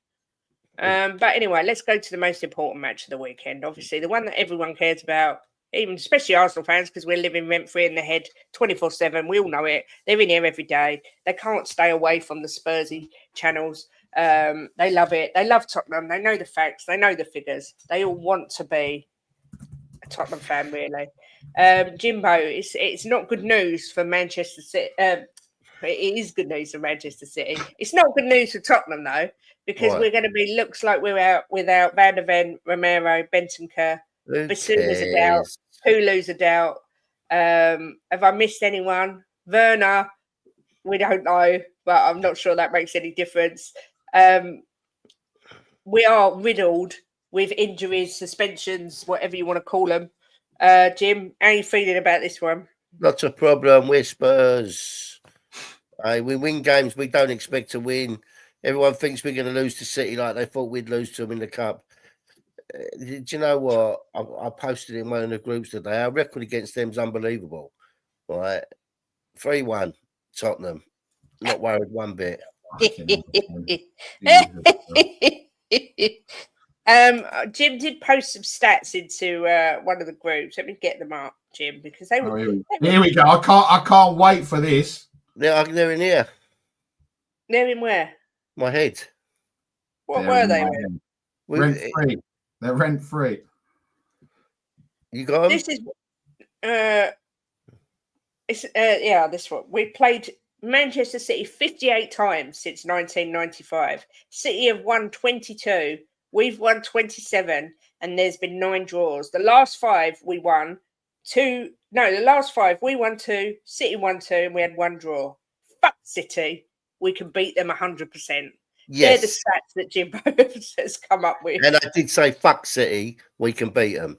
But anyway, let's go to the most important match of the weekend. Obviously, the one that everyone cares about, even especially Arsenal fans, because we're living rent-free in the head 24/7. We all know it. They're in here every day. They can't stay away from the Spursy channels. They love it. They love Tottenham. They know the facts. They know the figures. They all want to be a Tottenham fan, really. Jimbo, it's not good news for Manchester City. It is good news for Manchester City. It's not good news for Tottenham, though, because we're going to be, looks like we're out without Van der Ven, Romero, Bentancur, Basuma's a doubt, Hulu's a doubt. Have I missed anyone? Werner, we don't know, but I'm not sure that makes any difference. We are riddled with injuries, suspensions, whatever you want to call them. Jim, how are you feeling about this one? Not a problem. We're Spurs. We win games we don't expect to win. Everyone thinks we're going to lose to City like they thought we'd lose to them in the Cup. Do you know what? I posted in one of the groups today. Our record against them is unbelievable. Right? 3-1 Tottenham. Not worried one bit. Jim did post some stats into one of the groups. Let me get them up, Jim, because they were. Here we go. I can't wait for this. They're in here. They're in where? My head. What were they? Rent free. They're rent free. You got them? This is. This one. We played Manchester City 58 times since 1995. City have won 22. We've won 27, and there's been 9 draws. The last 5 we won 2. No, the last 5 we won 2. City won 2, and we had 1 draw. Fuck City. We can beat them 100%. Yes. They're the stats that Jimbo has come up with. And I did say, fuck City, we can beat them.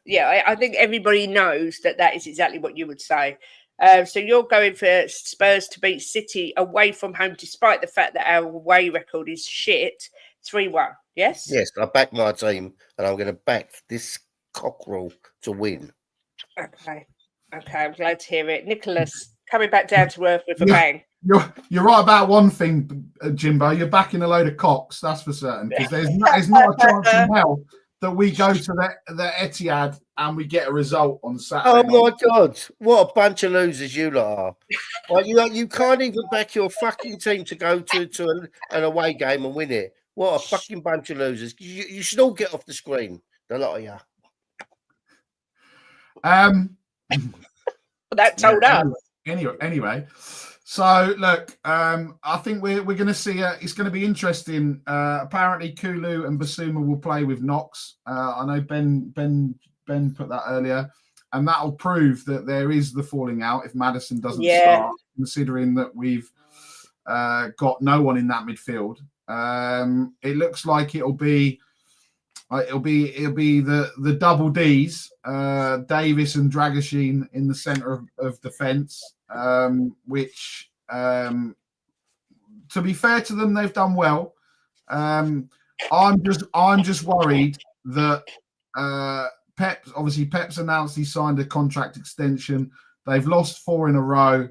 Yeah, I think everybody knows that is exactly what you would say. So you're going for Spurs to beat City away from home, despite the fact that our away record is shit. 3-1, yes? Yes, I back my team, and I'm going to back this cockerel to win. Okay, I'm glad to hear it. Nicholas, coming back down to earth with a bang. You're right about one thing, Jimbo. You're backing a load of cocks, that's for certain. Because there's not a chance in hell that we go to the Etihad and we get a result on Saturday. Oh my God! What a bunch of losers you lot are! Like, you can't even back your fucking team to go to an away game and win it. What a fucking bunch of losers! You should all get off the screen, the lot of you. That told us. Anyway. So look, I think we're going to see. It's going to be interesting. Apparently, Kulu and Basuma will play with Knox. I know Ben put that earlier, and that'll prove that there is the falling out if Maddison doesn't start. Considering that we've got no one in that midfield, it looks like it'll be the double D's, Davis and Dragoshin in the centre of defence. Which, to be fair to them, they've done well. I'm just worried that Pep's announced he signed a contract extension. They've lost 4 in a row.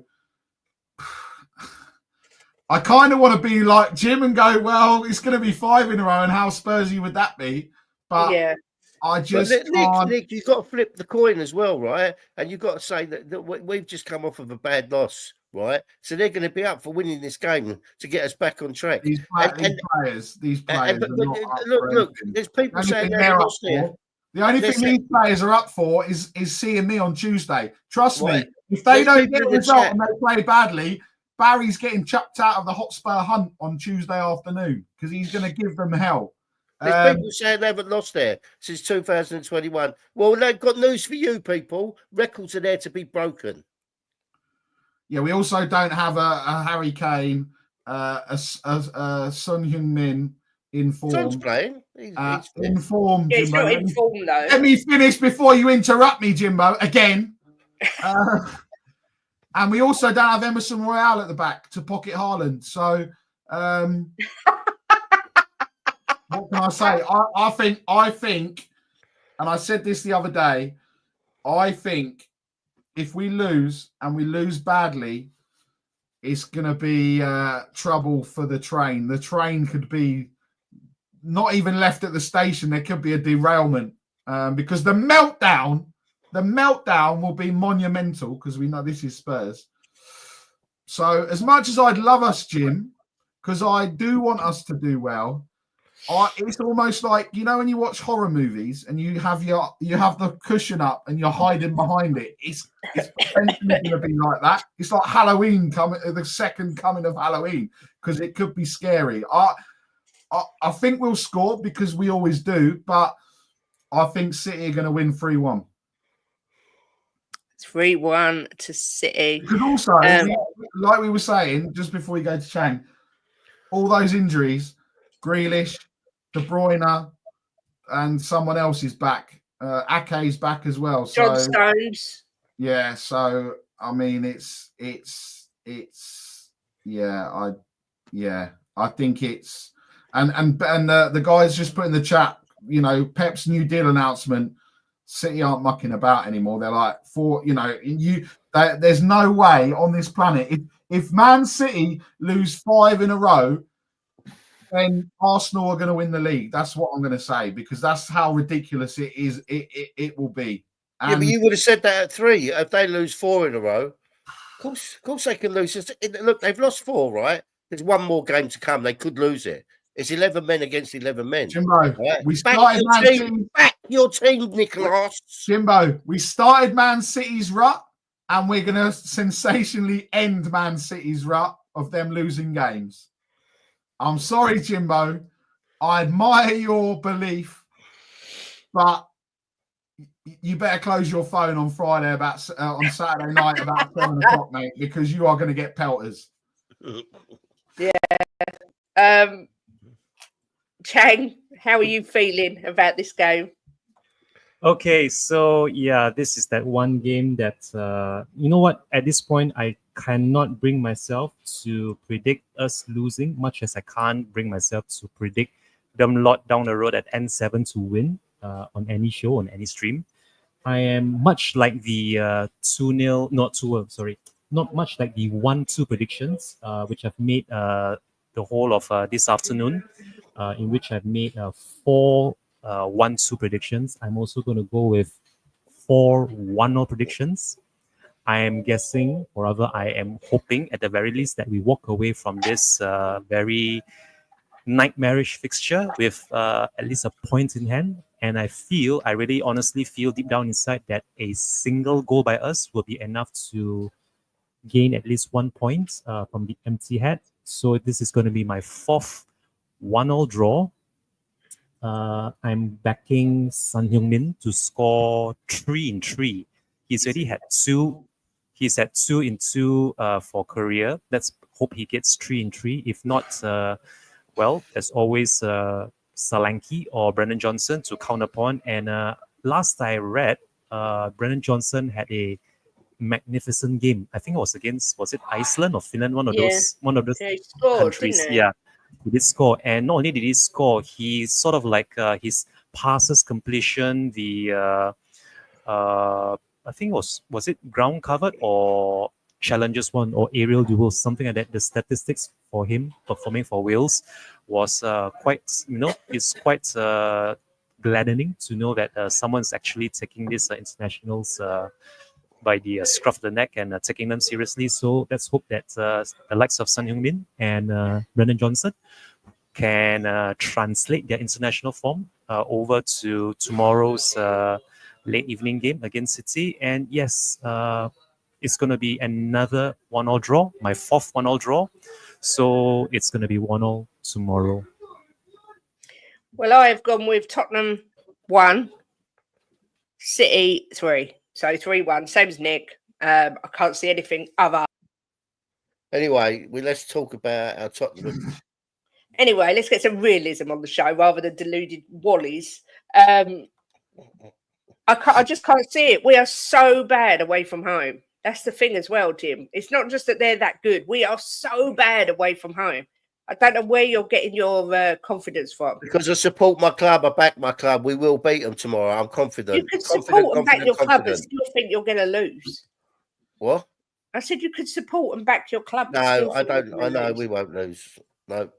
I kind of want to be like Jim and go, well, it's going to be 5 in a row, and how Spursy would that be? But yeah. I just Nick, you've got to flip the coin as well, right? And you've got to say that we've just come off of a bad loss, right? So they're going to be up for winning this game to get us back on track. These players look, there's people saying they're lost there. The only thing these players are up for is seeing me on Tuesday. Trust me, if they don't get a result and they play badly, Barry's getting chucked out of the Hotspur hunt on Tuesday afternoon because he's going to give them hell. There's people saying they haven't lost there since 2021. Well, they've got news for you, people. Records are there to be broken. Yeah, we also don't have a Harry Kane, a Son Heung-min in form. Son's playing. He's in form, yeah, Jimbo. he's not in form, though. Let me finish before you interrupt me, Jimbo, again. And we also don't have Emerson Royale at the back to pocket Haaland. So... what can I say? I think, and I said this the other day, I think if we lose and we lose badly, it's going to be trouble for the train. The train could be not even left at the station. There could be a derailment because the meltdown will be monumental because we know this is Spurs. So as much as I'd love us, Jim, because I do want us to do well, it's almost like, you know, when you watch horror movies and you have the cushion up and you're hiding behind it. It's potentially going to be like that. It's like Halloween coming, the second coming of Halloween, because it could be scary. I think we'll score because we always do, but I think City are going to win 3-1. 3-1 to City. Because also, like we were saying just before we go to Chang, all those injuries, Grealish, De Bruyne, and someone else is back. Ake's back as well. John Stones. Yeah, so I mean, I think it's and the guys just put in the chat, you know, Pep's new deal announcement. City aren't mucking about anymore. They're like, there's no way on this planet if Man City lose 5 in a row, then Arsenal are going to win the league. That's what I'm going to say, because that's how ridiculous it is. It will be. And yeah, but you would have said that at 3. If they lose 4 in a row, of course they can lose. Look, they've lost 4, right? There's one more game to come. They could lose it. It's 11 men against 11 men. Jimbo, right? We started Man City. Back your team, Nicholas. Jimbo, we started Man City's rut, and we're going to sensationally end Man City's rut of them losing games. I'm sorry, Jimbo. I admire your belief, but you better close your phone on Friday on Saturday night about 7 o'clock, mate, because you are going to get pelters. Yeah. Chang, how are you feeling about this game? Okay, so yeah, this is that one game that, you know what, at this point, I cannot bring myself to predict us losing, much as I can't bring myself to predict them lot down the road at N7 to win on any show, on any stream. I am much like the 2-0, not much like the 1-2 predictions, which I've made the whole of this afternoon, in which I've made 4 1-2 predictions. I'm also going to go with 4 1-0 predictions. I am guessing, or rather I am hoping at the very least that we walk away from this very nightmarish fixture with at least a point in hand. And I really honestly feel deep down inside that a single goal by us will be enough to gain at least 1 point from the empty hat. So this is going to be my fourth 1-1 draw. I'm backing Son Heung-min to score 3 in 3. He's already had 2. He's had 2 in 2 for career. Let's hope he gets 3 in 3. If not, well, there's always Solanke or Brennan Johnson to counterpoint. And last I read, Brennan Johnson had a magnificent game. I think it was against, was it Iceland or Finland? One of those he scored, countries. didn't he? Yeah, he did score. And not only did he score, he sort of like his passes completion, the I think was it ground covered or challenges won or aerial duels, something like that. The statistics for him performing for Wales was quite, it's quite gladdening to know that someone's actually taking these internationals by the scruff of the neck and taking them seriously. So let's hope that the likes of Son Heung-min and Brennan Johnson can translate their international form over to tomorrow's late evening game against City. And yes, it's going to be another 1-1 draw, my fourth 1-1 draw. So it's going to be 1-1 tomorrow. Well, I've gone with Tottenham 1, City 3. So 3-1, same as Nick. I can't see anything other. Anyway, let's talk about our Tottenham. Anyway, let's get some realism on the show rather than deluded wallies. I just can't see it. We are so bad away from home. That's the thing as well, Jim. It's not just that they're that good. We are so bad away from home. I don't know where you're getting your confidence from. Because I support my club. I back my club. We will beat them tomorrow. I'm confident. You could support and back your club and still think you're going to lose. What? I said you could support and back your club. No, I don't. I know we won't lose. No.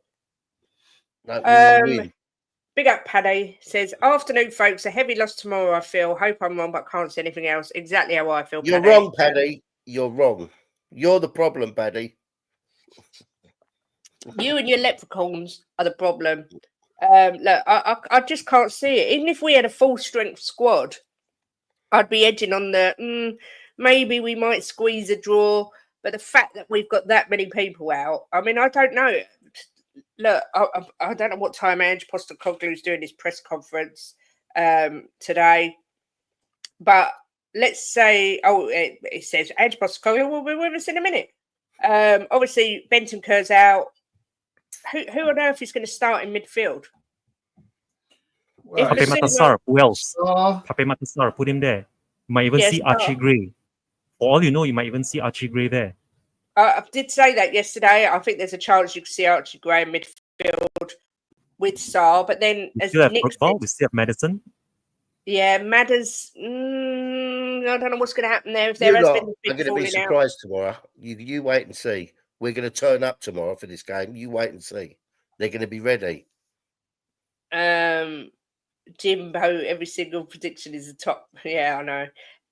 No, we won't win. Big up, Paddy. Says, afternoon, folks. A heavy loss tomorrow, I feel. Hope I'm wrong, but can't see anything else. Exactly how I feel, You're wrong, Paddy. You're wrong. You're the problem, Paddy. You and your leprechauns are the problem. Look, I just can't see it. Even if we had a full-strength squad, I'd be edging on the, maybe we might squeeze a draw. But the fact that we've got that many people out, I mean, I don't know. Look, I don't know what time Ange Postecoglou is doing his press conference today, but let's say, it says Ange Postecoglou will be with us in a minute. Obviously, Bentancur's out. Who on earth is going to start in midfield? Pape Matar, who else? Pape Matar, put him there. You might even see Archie Gray. For all you know, you might even see Archie Gray there. I did say that yesterday. I think there's a chance you could see Archie Gray in midfield with Sarr, but then we still have Brookball, we still have Madison. Yeah, Madders. I don't know what's going to happen there. If there has been a big I'm going to be surprised tomorrow. You wait and see. We're going to turn up tomorrow for this game. You wait and see. They're going to be ready. Jimbo, every single prediction is the top. Yeah, I know.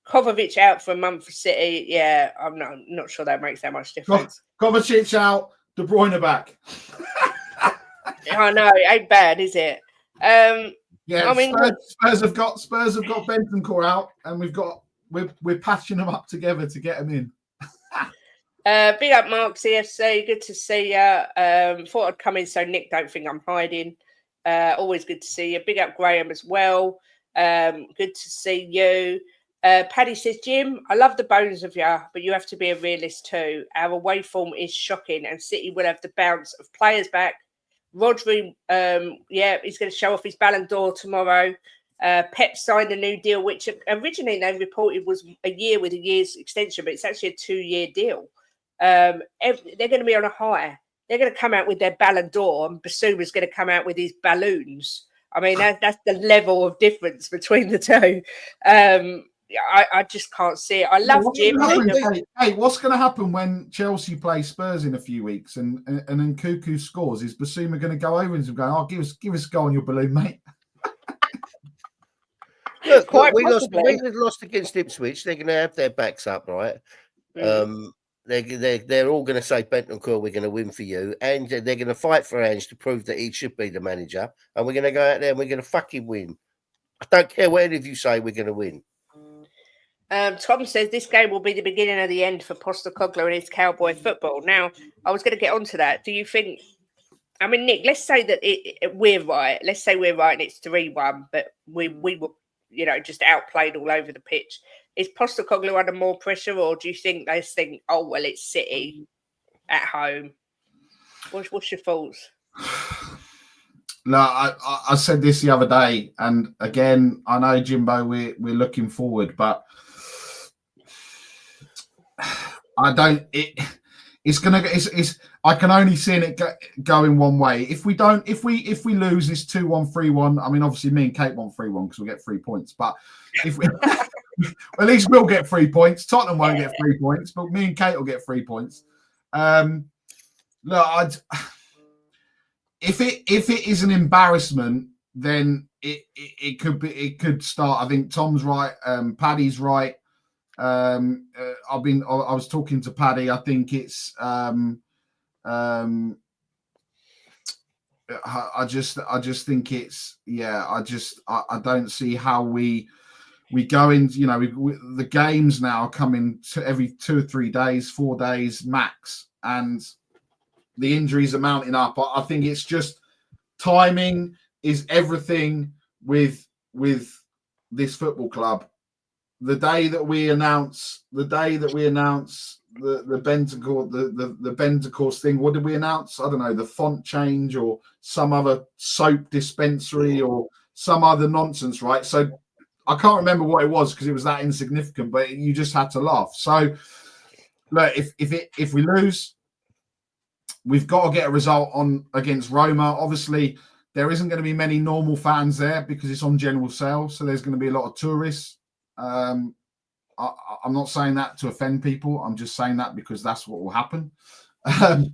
Kovacic out for a month for City. Yeah, I'm not sure that makes that much difference. Kovacic out, De Bruyne back. I know, it ain't bad, is it? Yeah, I mean, Spurs have got Bentancur out, and we're patching them up together to get them in. Big up, Mark CFC. Good to see you. Thought I'd come in so Nick don't think I'm hiding. Always good to see you. Big up, Graham, as well. Good to see you. Paddy says, Jim, I love the bones of you, but you have to be a realist too. Our away form is shocking, and City will have the bounce of players back. Rodri, he's going to show off his Ballon d'Or tomorrow. Pep signed a new deal, which originally they reported was a year with a year's extension, but it's actually a 2-year deal. They're going to be on a high. They're going to come out with their Ballon d'Or, and Basuma's going to come out with his balloons. I mean, that's the level of difference between the two. I just can't see it. I love Jim. Hey, what's going to happen when Chelsea play Spurs in a few weeks and then Cuckoo scores? Is Basuma going to go over and go, give us a go on your balloon, mate? Look, we lost against Ipswich. They're going to have their backs up, right? They're all going to say, Bentancur, we're going to win for you. And they're going to fight for Ange to prove that he should be the manager. And we're going to go out there and we're going to fucking win. I don't care what any of you say, we're going to win. Tom says this game will be the beginning of the end for Postecoglou and his cowboy football. Now, I was going to get onto that. Do you think? I mean, Nick, let's say that we're right. Let's say we're right and it's 3-1, but we were, just outplayed all over the pitch. Is Postecoglou under more pressure, or do you think they think, oh well, it's City at home? What's your thoughts? No, I said this the other day, and again, I know Jimbo, we're looking forward, but I don't. It's gonna. It's. I can only see it going one way. If we lose, it's 2-1, 3-1. I mean, obviously, me and Kate want 3-1 because we'll get 3 points. But if we, at least we'll get 3 points. Tottenham won't get 3 points, but me and Kate will get 3 points. Look, if it is an embarrassment, then it could start. I think Tom's right. Paddy's right. I was talking to Paddy. I think it's. I just think it's. Yeah. I don't see how we go in. The games now come in every 2 or 3 days, 4 days max, and the injuries are mounting up. I think it's just timing is everything with this football club. The day that we announce the Bentecourse thing, what did we announce? I don't know, the font change or some other soap dispensary or some other nonsense, right? So I can't remember what it was because it was that insignificant, but you just had to laugh. So look, if we lose, we've got to get a result against Roma. Obviously, there isn't going to be many normal fans there because it's on general sale. So there's going to be a lot of tourists. I'm not saying that to offend people. I'm just saying that because that's what will happen. And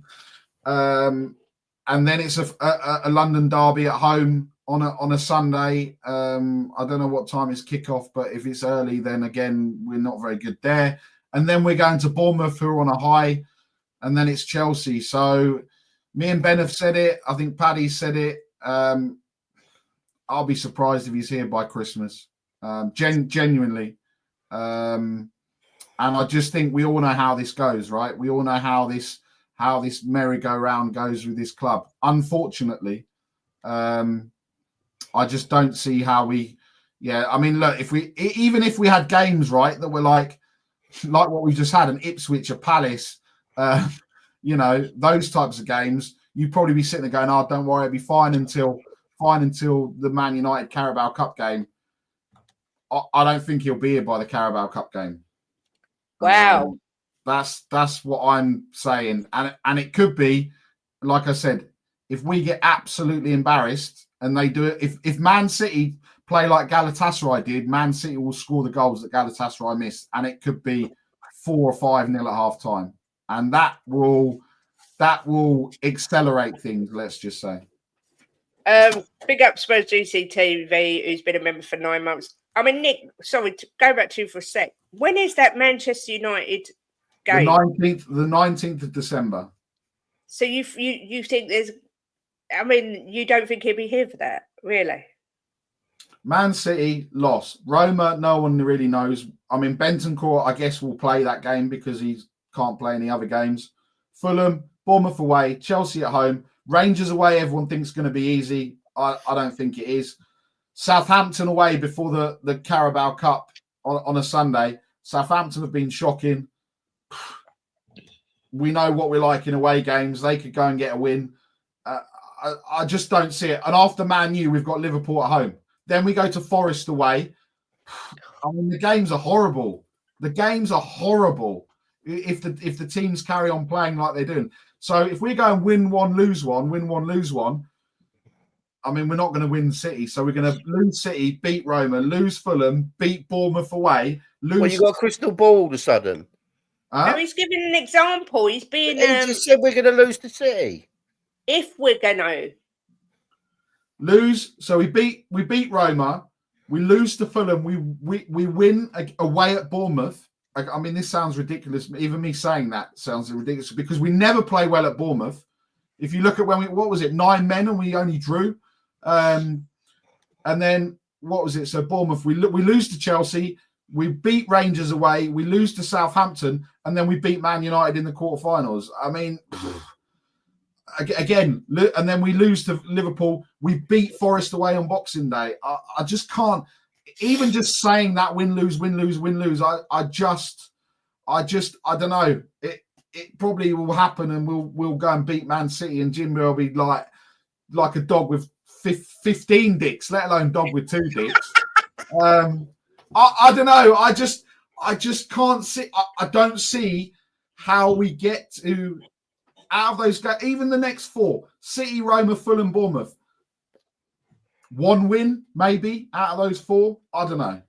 then it's a London derby at home on a Sunday. I don't know what time it's kickoff, but if it's early, then again, we're not very good there. And then we're going to Bournemouth, who are on a high. And then it's Chelsea. So me and Ben have said it. I think Paddy said it. I'll be surprised if he's here by Christmas. Genuinely. And I just think we all know how this goes, right? We all know how this merry-go-round goes with this club. Unfortunately, I just don't see how we. Yeah, I mean, look, even if we had games, right, that were like what we just had, an Ipswich, a Palace. Those types of games, you'd probably be sitting there going, "Oh, don't worry, it'll be fine until the Man United Carabao Cup game." I don't think he'll be here by the Carabao Cup game. Wow, that's what I'm saying, and it could be, like I said, if we get absolutely embarrassed and they do it. If Man City play like Galatasaray did, Man City will score the goals that Galatasaray missed, and it could be 4 or 5-0 at half time. And that will accelerate things, let's just say. Big up Spurs GCTV, who's been a member for 9 months. I mean, Nick, sorry, to go back to you for a sec. When is that Manchester United game? The 19th of December. So you think there's... I mean, you don't think he'll be here for that, really? Man City lost. Roma, no one really knows. I mean, Bentoncourt, I guess, will play that game because he can't play any other games. Fulham, Bournemouth away, Chelsea at home, Rangers away. Everyone thinks it's going to be easy. I don't think it is. Southampton away before the Carabao Cup on a Sunday. Southampton have been shocking. We know what we're like in away games. They could go and get a win. I just don't see it. And after Man U, we've got Liverpool at home. Then we go to Forest away. I mean, the games are horrible. If the teams carry on playing like they're doing. So if we go and win one, lose one, I mean, we're not going to win City. So we're going to lose City, beat Roma, lose Fulham, beat Bournemouth away. Well, you got a crystal ball all of a sudden. No, he's giving an example. He's being... He just said we're going to lose to City. If we're going to lose, so we beat Roma, we lose to Fulham, we win away at Bournemouth. I mean, this sounds ridiculous. Even me saying that sounds ridiculous because we never play well at Bournemouth. If you look at what was it, 9 men and we only drew. And then what was it? So Bournemouth, we lose to Chelsea, We beat Rangers away. We lose to Southampton, and then we beat Man United in the quarterfinals. I mean, again, and then we lose to Liverpool. We beat Forest away on Boxing Day. I just can't. Even just saying that win lose. I don't know. It probably will happen, and we'll go and beat Man City, and Jimbo will be like a dog with 15 dicks, let alone dog with 2 dicks. I don't know. I just can't see. I don't see how we get to out of those guys. Even the next 4: City, Roma, Fulham, Bournemouth. 1 win maybe out of those 4. I don't know.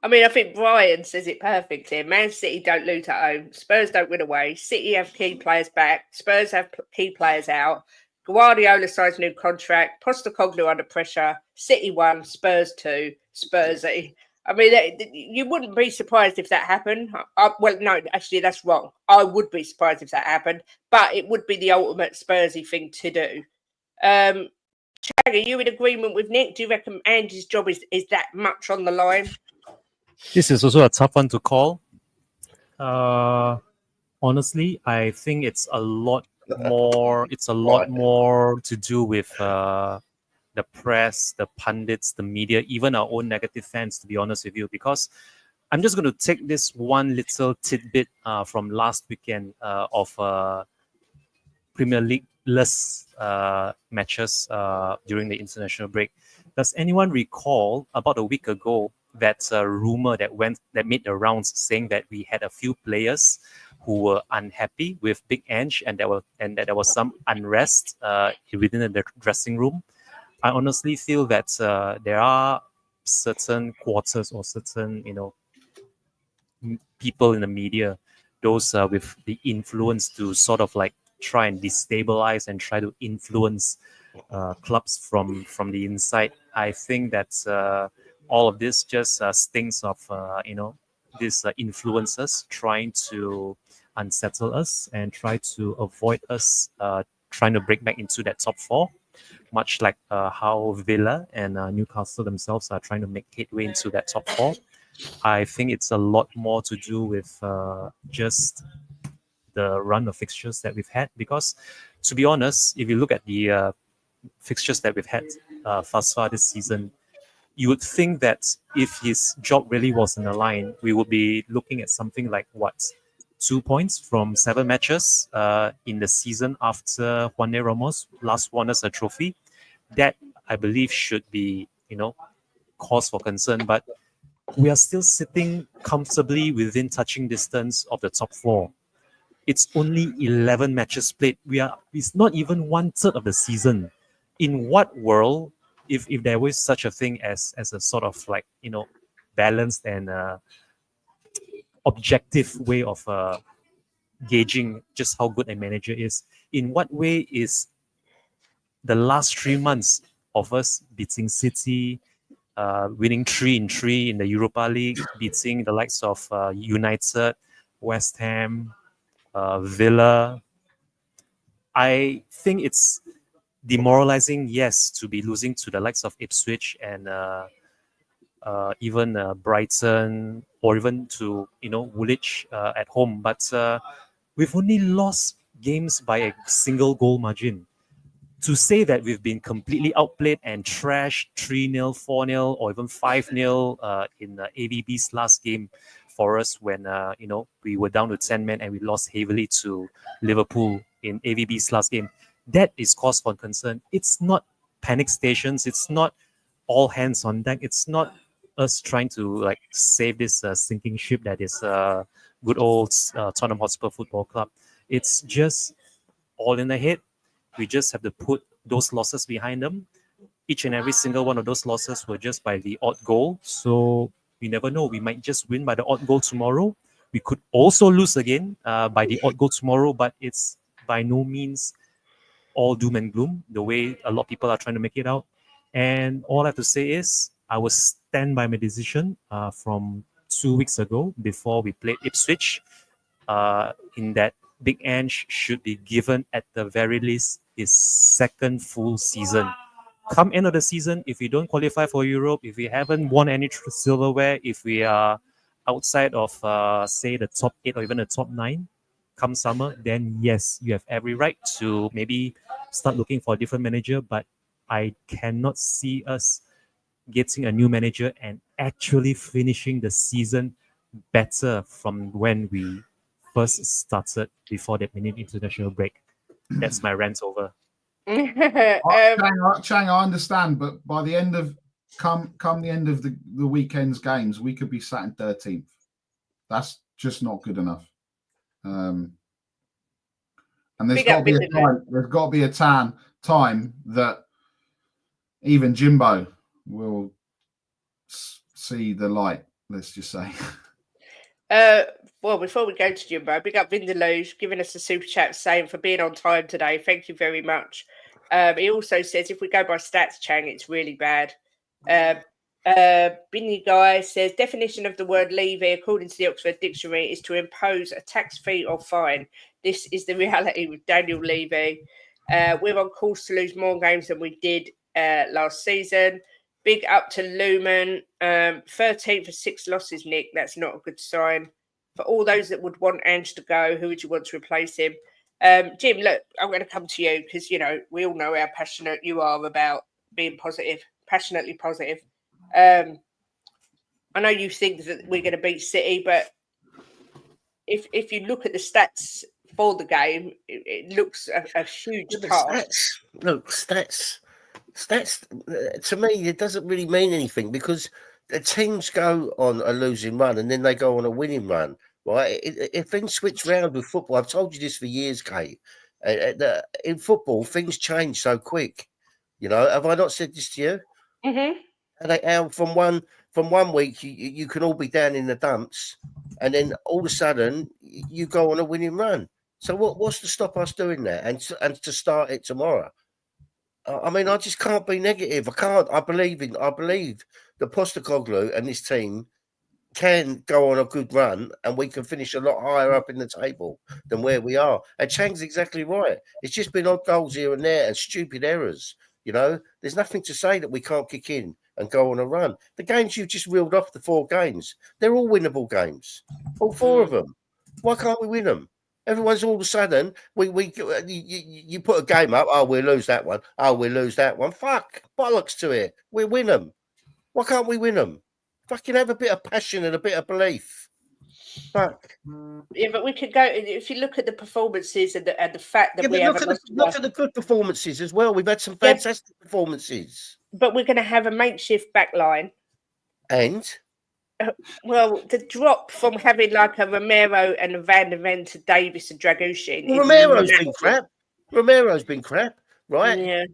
I mean, I think Brian says it perfectly. Man City don't lose at home. Spurs don't win away. City have key players back. Spurs have key players out. Guardiola signs a new contract. Postecoglou under pressure. City 1, Spurs 2, Spursy. I mean, you wouldn't be surprised if that happened. Well, no, actually, that's wrong. I would be surprised if that happened, but it would be the ultimate Spursy thing to do. Chang, are you in agreement with Nick? Do you reckon Andy's job is that much on the line? This is also a tough one to call. Honestly, I think it's a lot more. It's a lot more to do with the press, the pundits, the media, even our own negative fans. To be honest with you, because I'm just going to take this one little tidbit from last weekend of Premier League-less matches during the international break. Does anyone recall about a week ago that rumor that made the rounds saying that we had a few players who were unhappy with Big Ange and that there was some unrest within the dressing room? I honestly feel that there are certain quarters or certain people in the media, those with the influence to sort of like try and destabilize and try to influence clubs from the inside. I think that all of this just stinks of these influencers trying to unsettle us and try to avoid us trying to break back into that top 4, much like how Villa and Newcastle themselves are trying to make headway into that top 4. I think it's a lot more to do with just the run of fixtures that we've had, because to be honest, if you look at the fixtures that we've had thus far this season, you would think that if his job really was on the line, we would be looking at something like 2 points from 7 matches in the season after Juan Ramos last won us a trophy. That, I believe, should be cause for concern, but we are still sitting comfortably within touching distance of the top 4. It's only 11 matches played. It's not even 1/3 of the season. In what world, if there was such a thing as a sort of like balanced and objective way of gauging just how good a manager is, in what way is the last 3 months of us beating City, winning 3 in 3 in the Europa League, beating the likes of United, West Ham, Villa? I think it's demoralizing, yes, to be losing to the likes of Ipswich and even Brighton, or even to Woolwich at home, but we've only lost games by a single goal margin. To say that we've been completely outplayed and trashed 3-0, 4-0, or even 5-0 in AVB's last game for us when we were down to 10 men and we lost heavily to Liverpool in AVB's last game, that is cause for concern. It's not panic stations. It's not all hands on deck. It's not us trying to save this sinking ship that is good old Tottenham Hotspur Football Club. It's just all in the head. We just have to put those losses behind them. Each and every single one of those losses were just by the odd goal. So we never know. We might just win by the odd goal tomorrow. We could also lose again by the odd goal tomorrow, but it's by no means all doom and gloom the way a lot of people are trying to make it out. And all I have to say is I will stand by my decision from 2 weeks ago before we played Ipswich, in that Big Ange should be given at the very least his second full season come end of the season, if we don't qualify for Europe, if we haven't won any silverware, if we are outside of, say, the top 8 or even the top 9, come summer, then yes, you have every right to maybe start looking for a different manager. But I cannot see us getting a new manager and actually finishing the season better from when we first started before that mini international break. That's my rant over. Chang, I understand, but by the end of come the end of the weekend's games, we could be sat in 13th. That's just not good enough. And there's got to be a time. There's got to be a time that even Jimbo will see the light. Let's just say. Well, before we go to Jimbo, big up Vindaloo giving us a super chat saying for being on time today. Thank you very much. He also says if we go by stats, Chang, it's really bad. Binny Guy says definition of the word levy, according to the Oxford Dictionary, is to impose a tax, fee, or fine. This is the reality with Daniel Levy. We're on course to lose more games than we did last season. Big up to Lumen. 13 for 6 losses, Nick. That's not a good sign. For all those that would want Ange to go, who would you want to replace him? Jim, look, I'm going to come to you because, you know, we all know how passionate you are about being positive, passionately positive. I know you think that we're going to beat City, but if you look at the stats for the game, it looks a huge task. Stats to me, it doesn't really mean anything because the teams go on a losing run and then they go on a winning run, right? If things switch round with football, I've told you this for years, Kate. In football, things change so quick. You know, have I not said this to you? Mm-hmm. And from one week you can all be down in the dumps, and then all of a sudden you go on a winning run. So what's to stop us doing that and to start it tomorrow? I mean, I just can't be negative. I can't. I believe that Postecoglou and this team can go on a good run and we can finish a lot higher up in the table than where we are. And Chang's exactly right. It's just been odd goals here and there and stupid errors. You know, there's nothing to say that we can't kick in and go on a run. The games you've just reeled off, the 4 games, they're all winnable games. All 4 of them. Why can't we win them? Everyone's all of a sudden, you put a game up, oh, we'll lose that one. Oh, we'll lose that one. Fuck, bollocks to it. We win them. Why can't we win them? Fucking have a bit of passion and a bit of belief. Fuck. Yeah, but we could go, if you look at the performances and the fact that we have look at the good performances as well. We've had some fantastic performances. But we're going to have a makeshift back line. And? Well, the drop from having like a Romero and a Van der Ven to Davis and Dragushin. Romero's been crap, right? Yeah.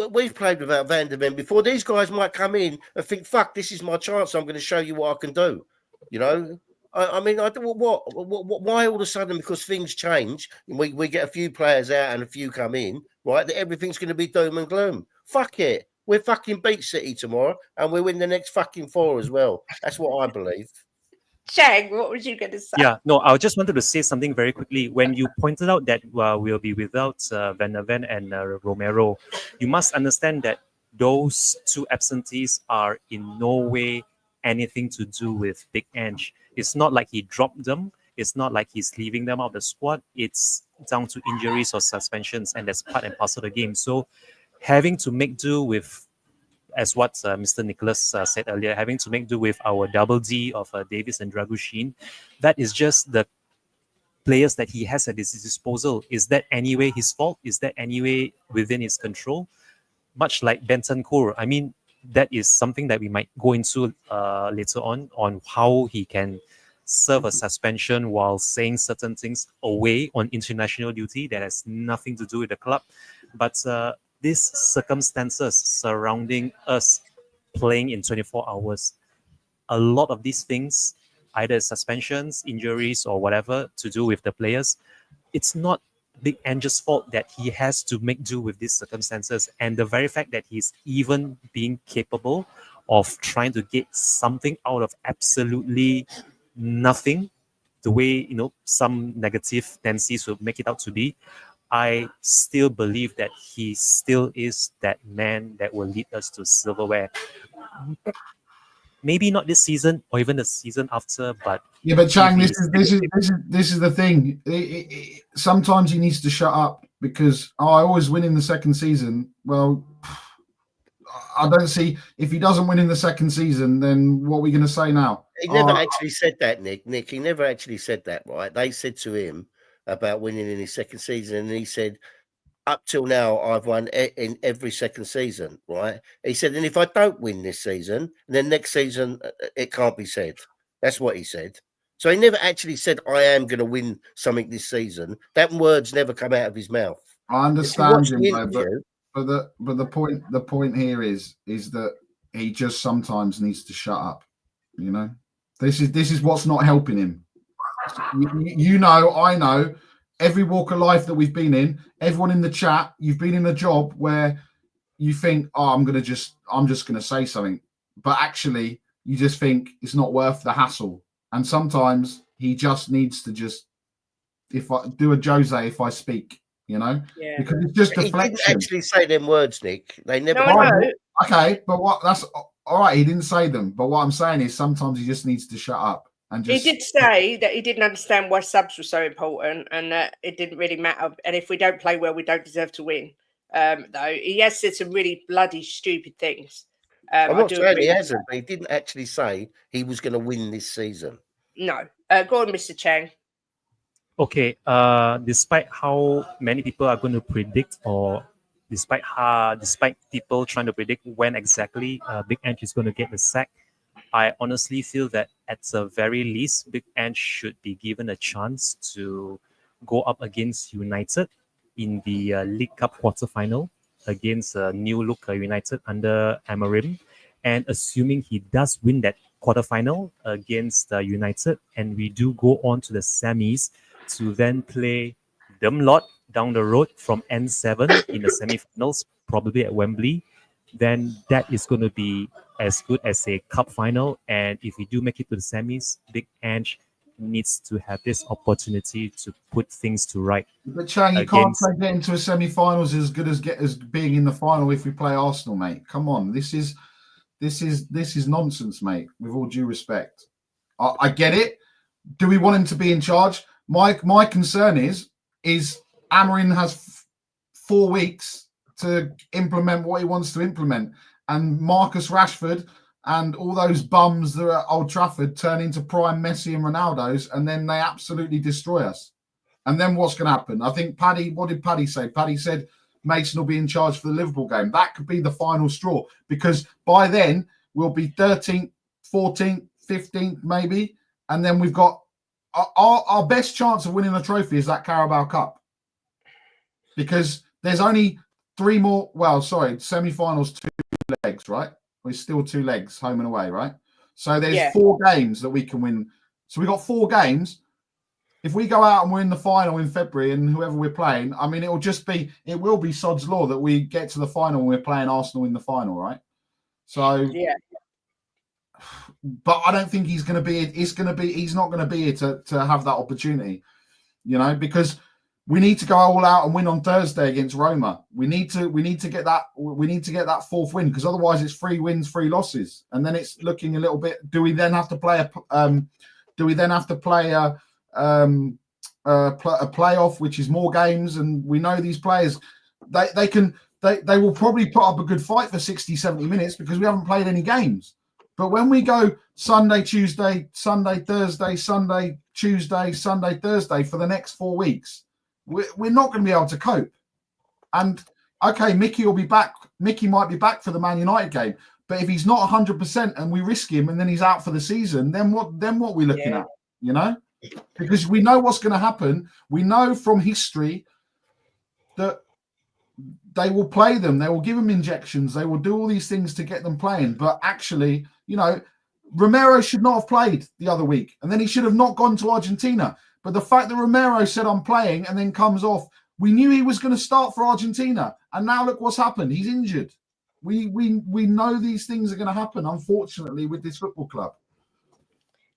We've played without Van der Ven before. These guys might come in and think, "Fuck, this is my chance. I'm going to show you what I can do." You know, I mean, I don't why all of a sudden because things change, we get a few players out and a few come in, right? That everything's going to be doom and gloom. Fuck it. We'll fucking beat City tomorrow and we'll win the next fucking 4 as well. That's what I believe. Chang, what was you going to say? Yeah, no, I just wanted to say something very quickly. When you pointed out that we'll be without Van der Ven and Romero, you must understand that those 2 absentees are in no way anything to do with Big Ange. It's not like he dropped them. It's not like he's leaving them out of the squad. It's down to injuries or suspensions, and that's part and parcel of the game. So having to make do with, as what Mr. Nicholas said earlier, having to make do with our double D of Davis and Dragushin, that is just the players that he has at his disposal. Is that anyway his fault? Is that anyway within his control? Much like Bentancur, I mean, that is something that we might go into later on how he can serve a suspension while saying certain things away on international duty that has nothing to do with the club. But these circumstances surrounding us playing in 24 hours, a lot of these things, either suspensions, injuries, or whatever to do with the players, it's not Big Ange's fault that he has to make do with these circumstances. And the very fact that he's even being capable of trying to get something out of absolutely nothing, the way, you know, some negative tendencies will make it out to be, I still believe that he still is that man that will lead us to silverware. Maybe not this season or even the season after, but yeah, but Chang, if this is the thing. Sometimes he needs to shut up because I always win in the second season. Well, I don't see if he doesn't win in the second season, then what are we going to say now? He never actually said that, Nick. Nick, he never actually said that, right? They said to him about winning in his second season, and he said, up till now, I've won in every second season, right? He said, and if I don't win this season, then next season, it can't be said. That's what he said. So he never actually said, I am going to win something this season. That word's never come out of his mouth. I understand him, but the point here is that he just sometimes needs to shut up. You know, this is what's not helping him. You know, I know. Every walk of life that we've been in, everyone in the chat, you've been in a job where you think, oh, I'm just gonna say something, but actually you just think it's not worth the hassle. And sometimes he just needs to if I do a Jose, if I speak, you know, because it's just deflection. He didn't actually say them words, Nick. They never. No. Okay, but that's all right. He didn't say them, but what I'm saying is sometimes he just needs to shut up. He did say that he didn't understand why subs were so important and that it didn't really matter. And if we don't play well, we don't deserve to win. Though he has said some really bloody stupid things. I'm not saying he hasn't, but he didn't actually say he was going to win this season. No. Go on, Mr. Chang. Okay. Despite how many people are going to predict, or despite people trying to predict when exactly Big Ange is going to get the sack, I honestly feel that at the very least, Big Ange should be given a chance to go up against United in the League Cup quarterfinal against new look United under Amorim. And assuming he does win that quarterfinal against United, and we do go on to the semis to then play them lot down the road from N7 in the semifinals, probably at Wembley, then that is going to be as good as a cup final. And if we do make it to the semis, Big Ange needs to have this opportunity to put things to right. But Chang, you can't say get into a semi-finals as good as being in the final if we play Arsenal, mate. Come on, this is nonsense, mate. With all due respect, I get it. Do we want him to be in charge? My concern is Amorim has 4 weeks to implement what he wants to implement, and Marcus Rashford and all those bums that are at Old Trafford turn into prime Messi and Ronaldo's, and then they absolutely destroy us. And then what's going to happen? I think what did Paddy say? Paddy said Mason will be in charge for the Liverpool game. That could be the final straw, because by then we'll be 13th, 14th, 15th emi, and then we've got our best chance of winning a trophy is that Carabao Cup, because there's only 3 more. Well, sorry, semi-finals 2 legs, right? We're still 2 legs, home and away, right? So there's 4 games that we can win. So we got 4 games. If we go out and win the final in February and whoever we're playing, I mean, it will be sod's law that we get to the final and we're playing Arsenal in the final, right? So yeah. But I don't think he's going to be. He's not going to be here to have that opportunity, you know, because we need to go all out and win on Thursday against Roma. We need to get that 4th win, because otherwise it's 3 wins, 3 losses, and then it's looking a little bit. Do we then have to play a playoff, which is more games? And we know these players, they will probably put up a good fight for 60, 70 minutes because we haven't played any games. But when we go Sunday, Tuesday, Sunday, Thursday, Sunday, Tuesday, Sunday, Thursday for the next 4 weeks, we're not going to be able to cope. And okay, Mickey will be back. Mickey might be back for the Man United game. But if he's not 100% and we risk him and then he's out for the season, then what are we looking at? You know? Because we know what's going to happen. We know from history that they will play them. They will give them injections. They will do all these things to get them playing. But actually, you know, Romero should not have played the other week. And then he should have not gone to Argentina. But the fact that Romero said, I'm playing, and then comes off, we knew he was going to start for Argentina. And now look what's happened. He's injured. We know these things are going to happen, unfortunately, with this football club.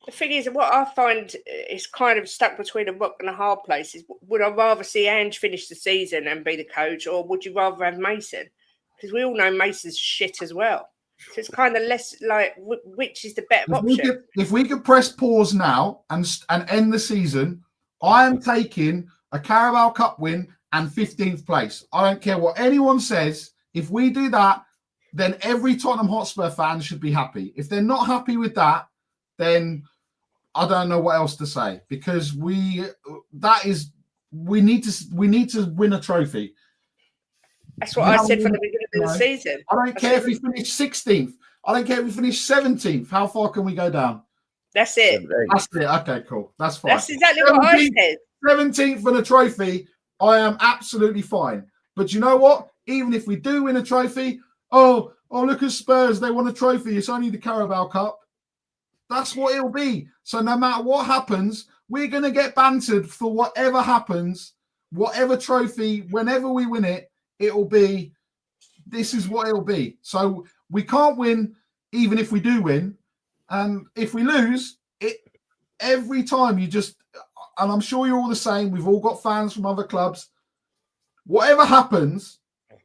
The thing is, what I find is kind of stuck between a rock and a hard place is, would I rather see Ange finish the season and be the coach, or would you rather have Mason? Because we all know Mason's shit as well. So it's kind of less like, which is the better option? If we could press pause now and end the season, I am taking a Carabao Cup win and 15th place. I don't care what anyone says. If we do that, then every Tottenham Hotspur fan should be happy. If they're not happy with that, then I don't know what else to say, because we need to win a trophy. That's what I said from the beginning of the season. I don't care if we finish 16th. I don't care if we finish 17th. How far can we go down? That's it. That's it. Okay, cool. That's fine. That's exactly what I said. 17th for the trophy, I am absolutely fine. But you know what? Even if we do win a trophy, oh, look at Spurs. They won a trophy. It's only the Carabao Cup. That's what it'll be. So no matter what happens, we're going to get bantered for whatever happens, whatever trophy, whenever we win it, it'll be, this is what it'll be. So we can't win even if we do win. And if we lose, every time you just, and I'm sure you're all the same, we've all got fans from other clubs. Whatever happens,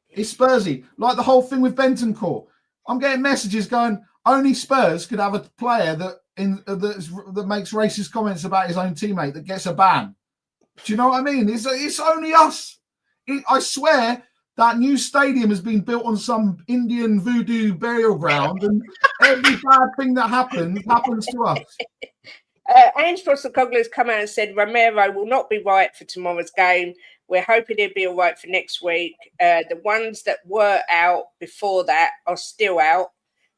it's Spursy. Like the whole thing with Bentancur. I'm getting messages going, only Spurs could have a player that makes racist comments about his own teammate that gets a ban. Do you know what I mean? It's only us. I swear that new stadium has been built on some Indian voodoo burial ground, and every bad thing that happens to us. Ange Postecoglou has come out and said Romero will not be right for tomorrow's game. We're hoping he'll be all right for next week. The ones that were out before that are still out.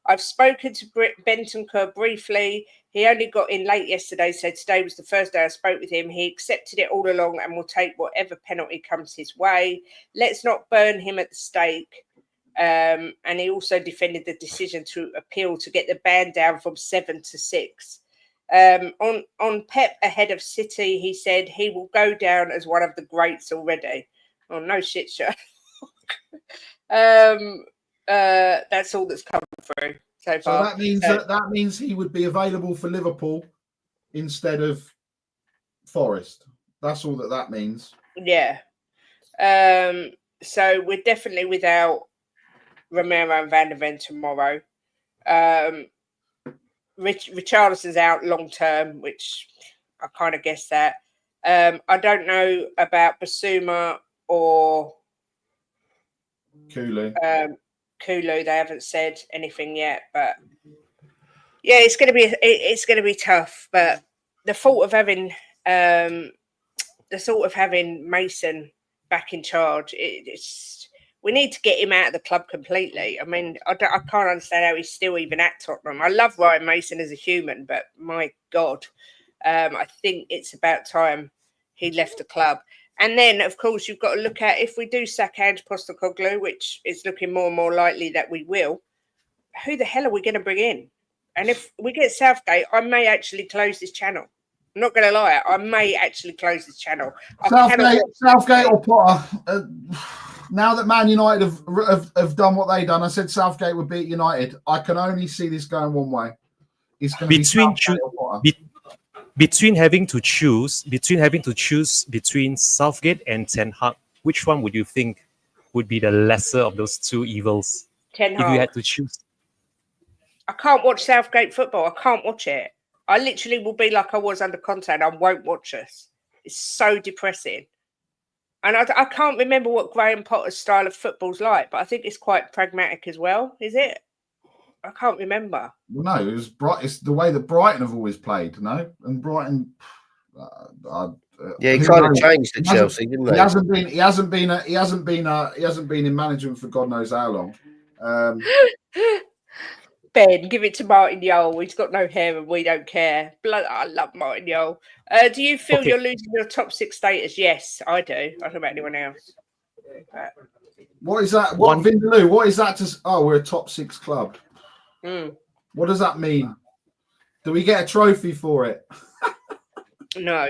I've spoken to Bentancur briefly. He only got in late yesterday, so today was the first day I spoke with him. He accepted it all along and will take whatever penalty comes his way. Let's not burn him at the stake. And he also defended the decision to appeal to get the ban down from 7 to 6. On Pep ahead of City, he said he will go down as one of the greats already. Oh, no shit, Sherlock. That's all that's come through so far. So that means he would be available for Liverpool instead of Forest. That's all that means. Yeah. So we're definitely without Romero and Van der Ven tomorrow. Richarlison's out long term, which I kind of guessed that. I don't know about Basuma or Kulu. They haven't said anything yet, but yeah, it's going to be tough. But the thought of having Mason back in charge, we need to get him out of the club completely. I mean, I can't understand how he's still even at Tottenham. I love Ryan Mason as a human, but my God, I think it's about time he left the club. And then, of course, you've got to look at, if we do sack Ange Postecoglou, which is looking more and more likely that we will, who the hell are we going to bring in? And if we get Southgate, I may actually close this channel. I'm not going to lie, I may actually close this channel. Southgate or Potter. Now that Man United have done what they've done, I said Southgate would beat United. I can only see this going one way. It's going to be Southgate or Potter. Between having to choose between Southgate and Ten Hag, which one would you think would be the lesser of those two evils? Ten Hag. If you had to choose. I can't watch Southgate football. I can't watch it. I literally will be like I was under Conte and I won't watch us. It's so depressing. And I can't remember what Graham Potter's style of football's like, but I think it's quite pragmatic as well. Is it? I can't remember. Well, no, it's the way that Brighton have always played, no? And Brighton, he kind of changed at Chelsea, didn't he? He hasn't been in management for God knows how long. Ben, give it to Martin Yole. He's got no hair and we don't care. I love Martin Yole. Do you feel you're losing your top 6 status? Yes, I do. I don't know about anyone else. What is that? Vindaloo, what is that? We're a top 6 club. What does that mean? Do we get a trophy for it? No.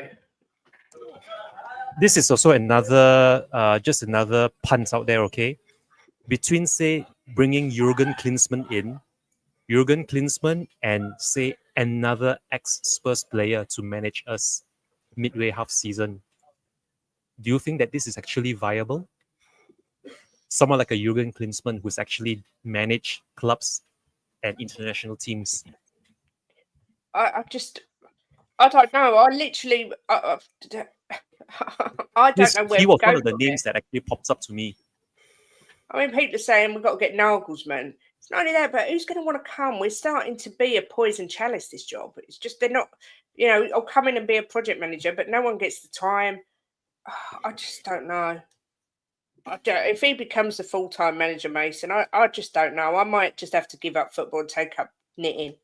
This is also another punt out there, okay? Between, say, bringing Jurgen Klinsmann in, and, say, another ex-Spurs player to manage us midway half season. Do you think that this is actually viable? Someone like a Jurgen Klinsmann who's actually managed clubs and international teams. I don't know. I literally, I don't know where He we was go one of the from names there. that actually pops up to me. I mean, people are saying we've got to get Nagelsmann. It's not only that, but who's going to want to come? We're starting to be a poison chalice, this job. It's just they're not, I'll come in and be a project manager, but no one gets the time. I just don't know. If he becomes the full-time manager, Mason, I just don't know. I might just have to give up football and take up knitting.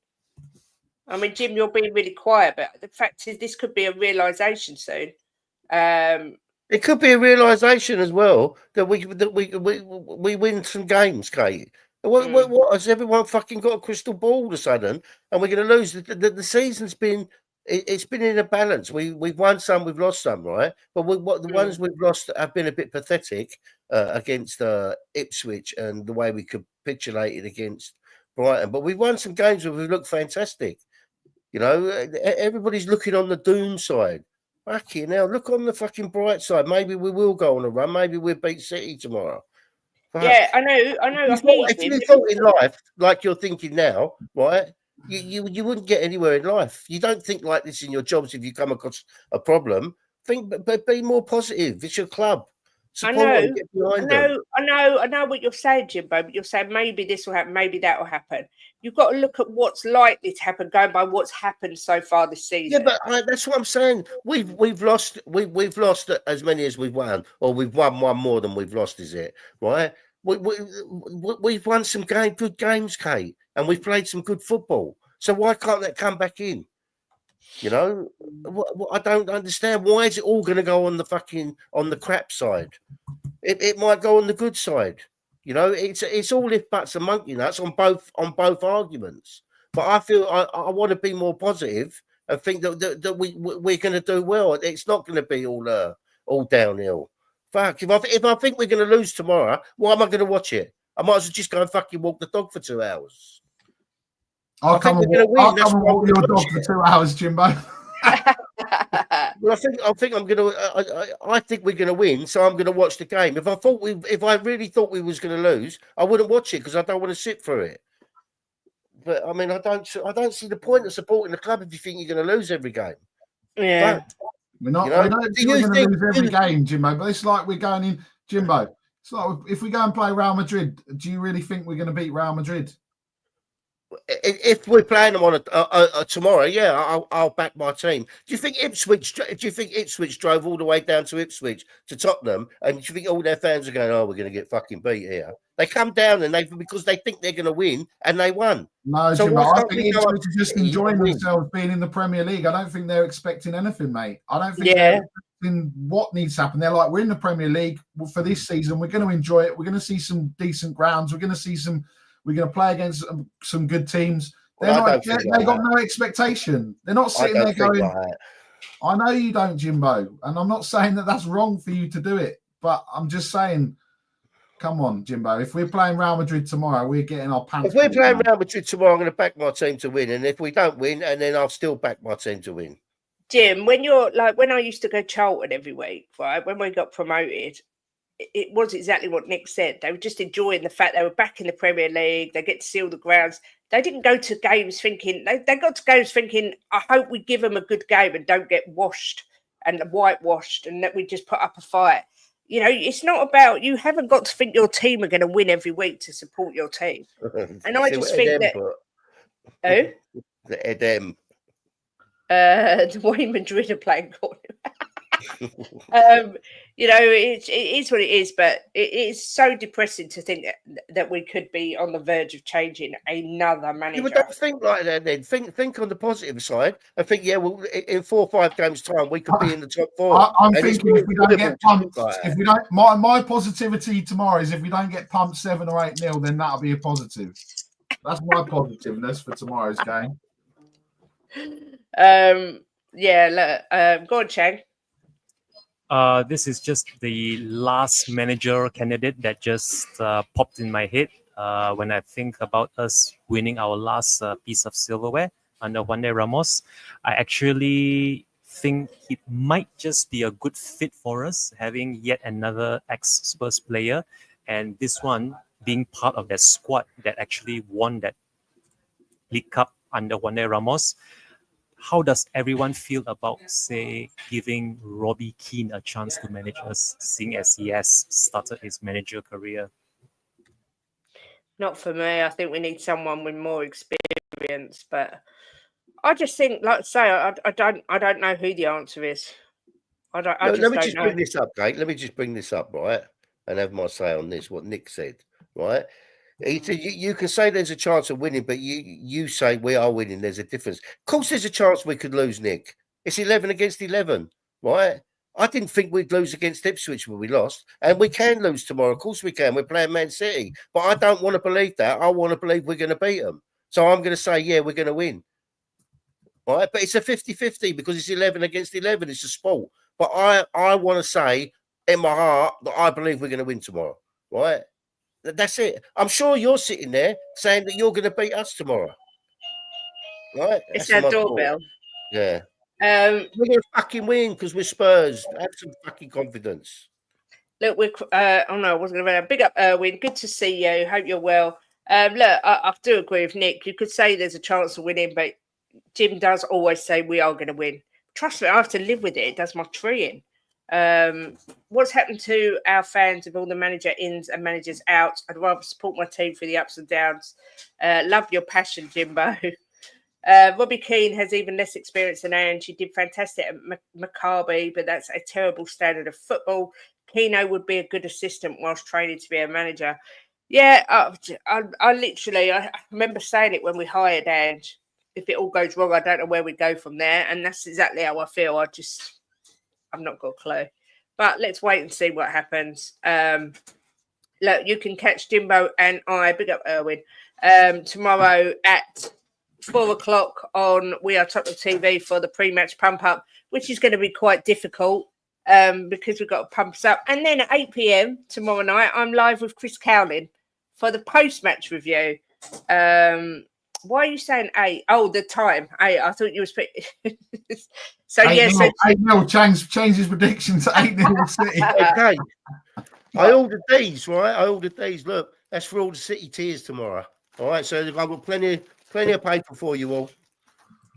I mean, Jim, you're being really quiet, but the fact is this could be a realisation soon. It could be a realization as well that we win some games, Kate. What has everyone fucking got a crystal ball all of a sudden, and we're going to lose? The season's been it's been in a balance. We've won some, we've lost some, right? But the ones we've lost have been a bit pathetic against Ipswich and the way we capitulated against Brighton. But we've won some games where we've looked fantastic. Everybody's looking on the doom side. Fucking hell, look on the fucking bright side. Maybe we will go on a run. Maybe we'll beat City tomorrow. Fuck. Yeah, I know. If you thought in life like you're thinking now, right, you wouldn't get anywhere in life. You don't think like this in your jobs if you come across a problem. Think, but be more positive. It's your club. Support them, get behind them. I know what you're saying, Jimbo, but you're saying maybe this will happen, maybe that will happen. You've got to look at what's likely to happen, going by what's happened so far this season. Yeah, but that's what I'm saying. We've lost as many as we've won, or we've won one more than we've lost. Is it right? We've won some good games, Kate, and we've played some good football. So why can't that come back in? I don't understand. Why is it all going to go on the crap side? It might go on the good side. It's all if buts and monkey nuts on both arguments. But I feel I want to be more positive and think that we're going to do well. It's not going to be all downhill. Fuck, if I think we're going to lose tomorrow, why am I going to watch it? I might as well just go and fucking walk the dog for 2 hours. I'll come and walk your dog for 2 hours, Jimbo. Well, I think we're gonna win, so I'm gonna watch the game. If I really thought we was gonna lose, I wouldn't watch it because I don't want to sit through it. But I mean, I don't see the point of supporting the club if you think you're gonna lose every game. Yeah, we're not. I don't think we're gonna lose every game, Jimbo. But it's like we're going in, Jimbo. It's like if we go and play Real Madrid, do you really think we're going to beat Real Madrid? If we're playing them on tomorrow, yeah, I'll back my team. Do you think Ipswich drove all the way down to Ipswich to Tottenham, and do you think all their fans are going, "Oh, we're going to get fucking beat here"? They come down because they think they're going to win, and they won. No, so Jimbo, I think Ipswich are just enjoying themselves being in the Premier League. I don't think they're expecting anything, mate. I don't think they're expecting what needs to happen. They're like, we're in the Premier League for this season. We're going to enjoy it. We're going to see some decent grounds. We're going to see some. We're going to play against some good teams. They've got no expectation. They're not sitting there going, I know you don't, Jimbo. And I'm not saying that that's wrong for you to do it. But I'm just saying, come on, Jimbo. If we're playing Real Madrid tomorrow, we're getting our pants. If we're playing Real Madrid tomorrow, I'm going to back my team to win. And if we don't win, and then I'll still back my team to win. Jim, when I used to go Charlton every week, right, when we got promoted, it was exactly what Nick said. They were just enjoying the fact they were back in the Premier League. They get to see all the grounds. They didn't go to games thinking, they got to games thinking, I hope we give them a good game and don't get washed and whitewashed and that we just put up a fight. It's not about, you haven't got to think your team are going to win every week to support your team. And I just think that... Who? The Edem. The way Madrid are playing corner. It is what it is, but it is so depressing to think that we could be on the verge of changing another manager. But don't think like that then. Think on the positive side and think, well, in 4 or 5 games' time, we could be in the top 4. I'm thinking if we don't get pumped, my positivity tomorrow is if we don't get pumped 7 or 8-0, then that'll be a positive. That's my positiveness for tomorrow's game. Go on, Chang. This is just the last manager candidate that just popped in my head when I think about us winning our last piece of silverware. under Juan de Ramos. I actually think it might just be a good fit for us, having yet another ex-Spurs player, and this one being part of that squad that actually won that League Cup under Juan de Ramos. How does everyone feel about, say, giving Robbie Keane a chance to manage us, seeing as he has started his manager career? Not for me. I think we need someone with more experience. But I just think, like I say, I don't know who the answer is. I just let me don't just know. bring this up, Kate. Let me just bring this up, right? And have my say on this, what Nick said, right? He said, you can say there's a chance of winning, but you say we are winning. There's a difference. Of course, there's a chance we could lose, Nick. It's 11 against 11, right? I didn't think we'd lose against Ipswich when we lost, and we can lose tomorrow. Of course we can. We're playing Man City, but I don't want to believe that. I want to believe we're going to beat them. So I'm going to say, yeah, we're going to win. Right? But it's a 50-50 because it's 11 against 11. It's a sport. But I want to say in my heart that I believe we're going to win tomorrow, right? That's it. I'm sure you're sitting there saying that you're going to beat us tomorrow, right? It's That's our my doorbell. thought. Yeah. Um, We're going to fucking win because we're Spurs. Have some fucking confidence. Look, we're. Oh no, I wasn't going to. Big up, Erwin. Good to see you. Hope you're well. Look, I do agree with Nick. You could say there's a chance of winning, but Jim does always say we are going to win. Trust me, I have to live with it. It does my tree in. What's happened to our fans of all the manager ins and managers outs? I'd rather support my team through the ups and downs. Love your passion, Jimbo. Robbie Keane has even less experience than Ange. She did fantastic at Maccabi, but that's a terrible standard of football. Keno would be a good assistant whilst training to be a manager. Yeah, I literally, I remember saying it when we hired Ange. If it all goes wrong, I don't know where we go from there. And that's exactly how I feel. I've not got a clue. But let's wait and see what happens. Look, you can catch Jimbo and I, big up Erwin, tomorrow at 4:00 on We Are Tottenham TV for the pre-match pump up, which is going to be quite difficult because we've got to pump us up. And then at 8 p.m. tomorrow night, I'm live with Chris Cowling for the post-match review. Why are you saying 8? Oh, the time 8. I thought you were speaking. So 8-0. Chang's changed his prediction to 8-0 City. Okay. I ordered these, right? I ordered these. Look, that's for all the City tears tomorrow. All right, so I've got plenty of paper for you all.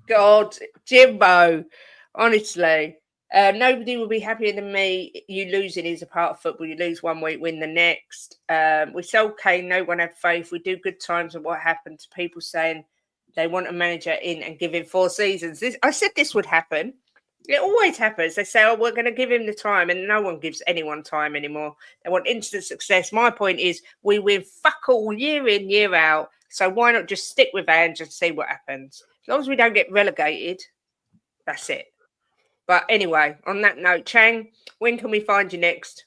God, Jimbo, honestly, nobody will be happier than me. You losing is a part of football. You lose one week, win the next. We sold Kane. No one had faith. We do good times, and what happened to people saying they want a manager in and give him 4 seasons. I said this would happen. It always happens. They say, oh, we're going to give him the time, and no one gives anyone time anymore. They want instant success. My point is we win fuck all year in, year out. So why not just stick with Ange and see what happens? As long as we don't get relegated, that's it. But anyway, on that note, Chang, when can we find you next?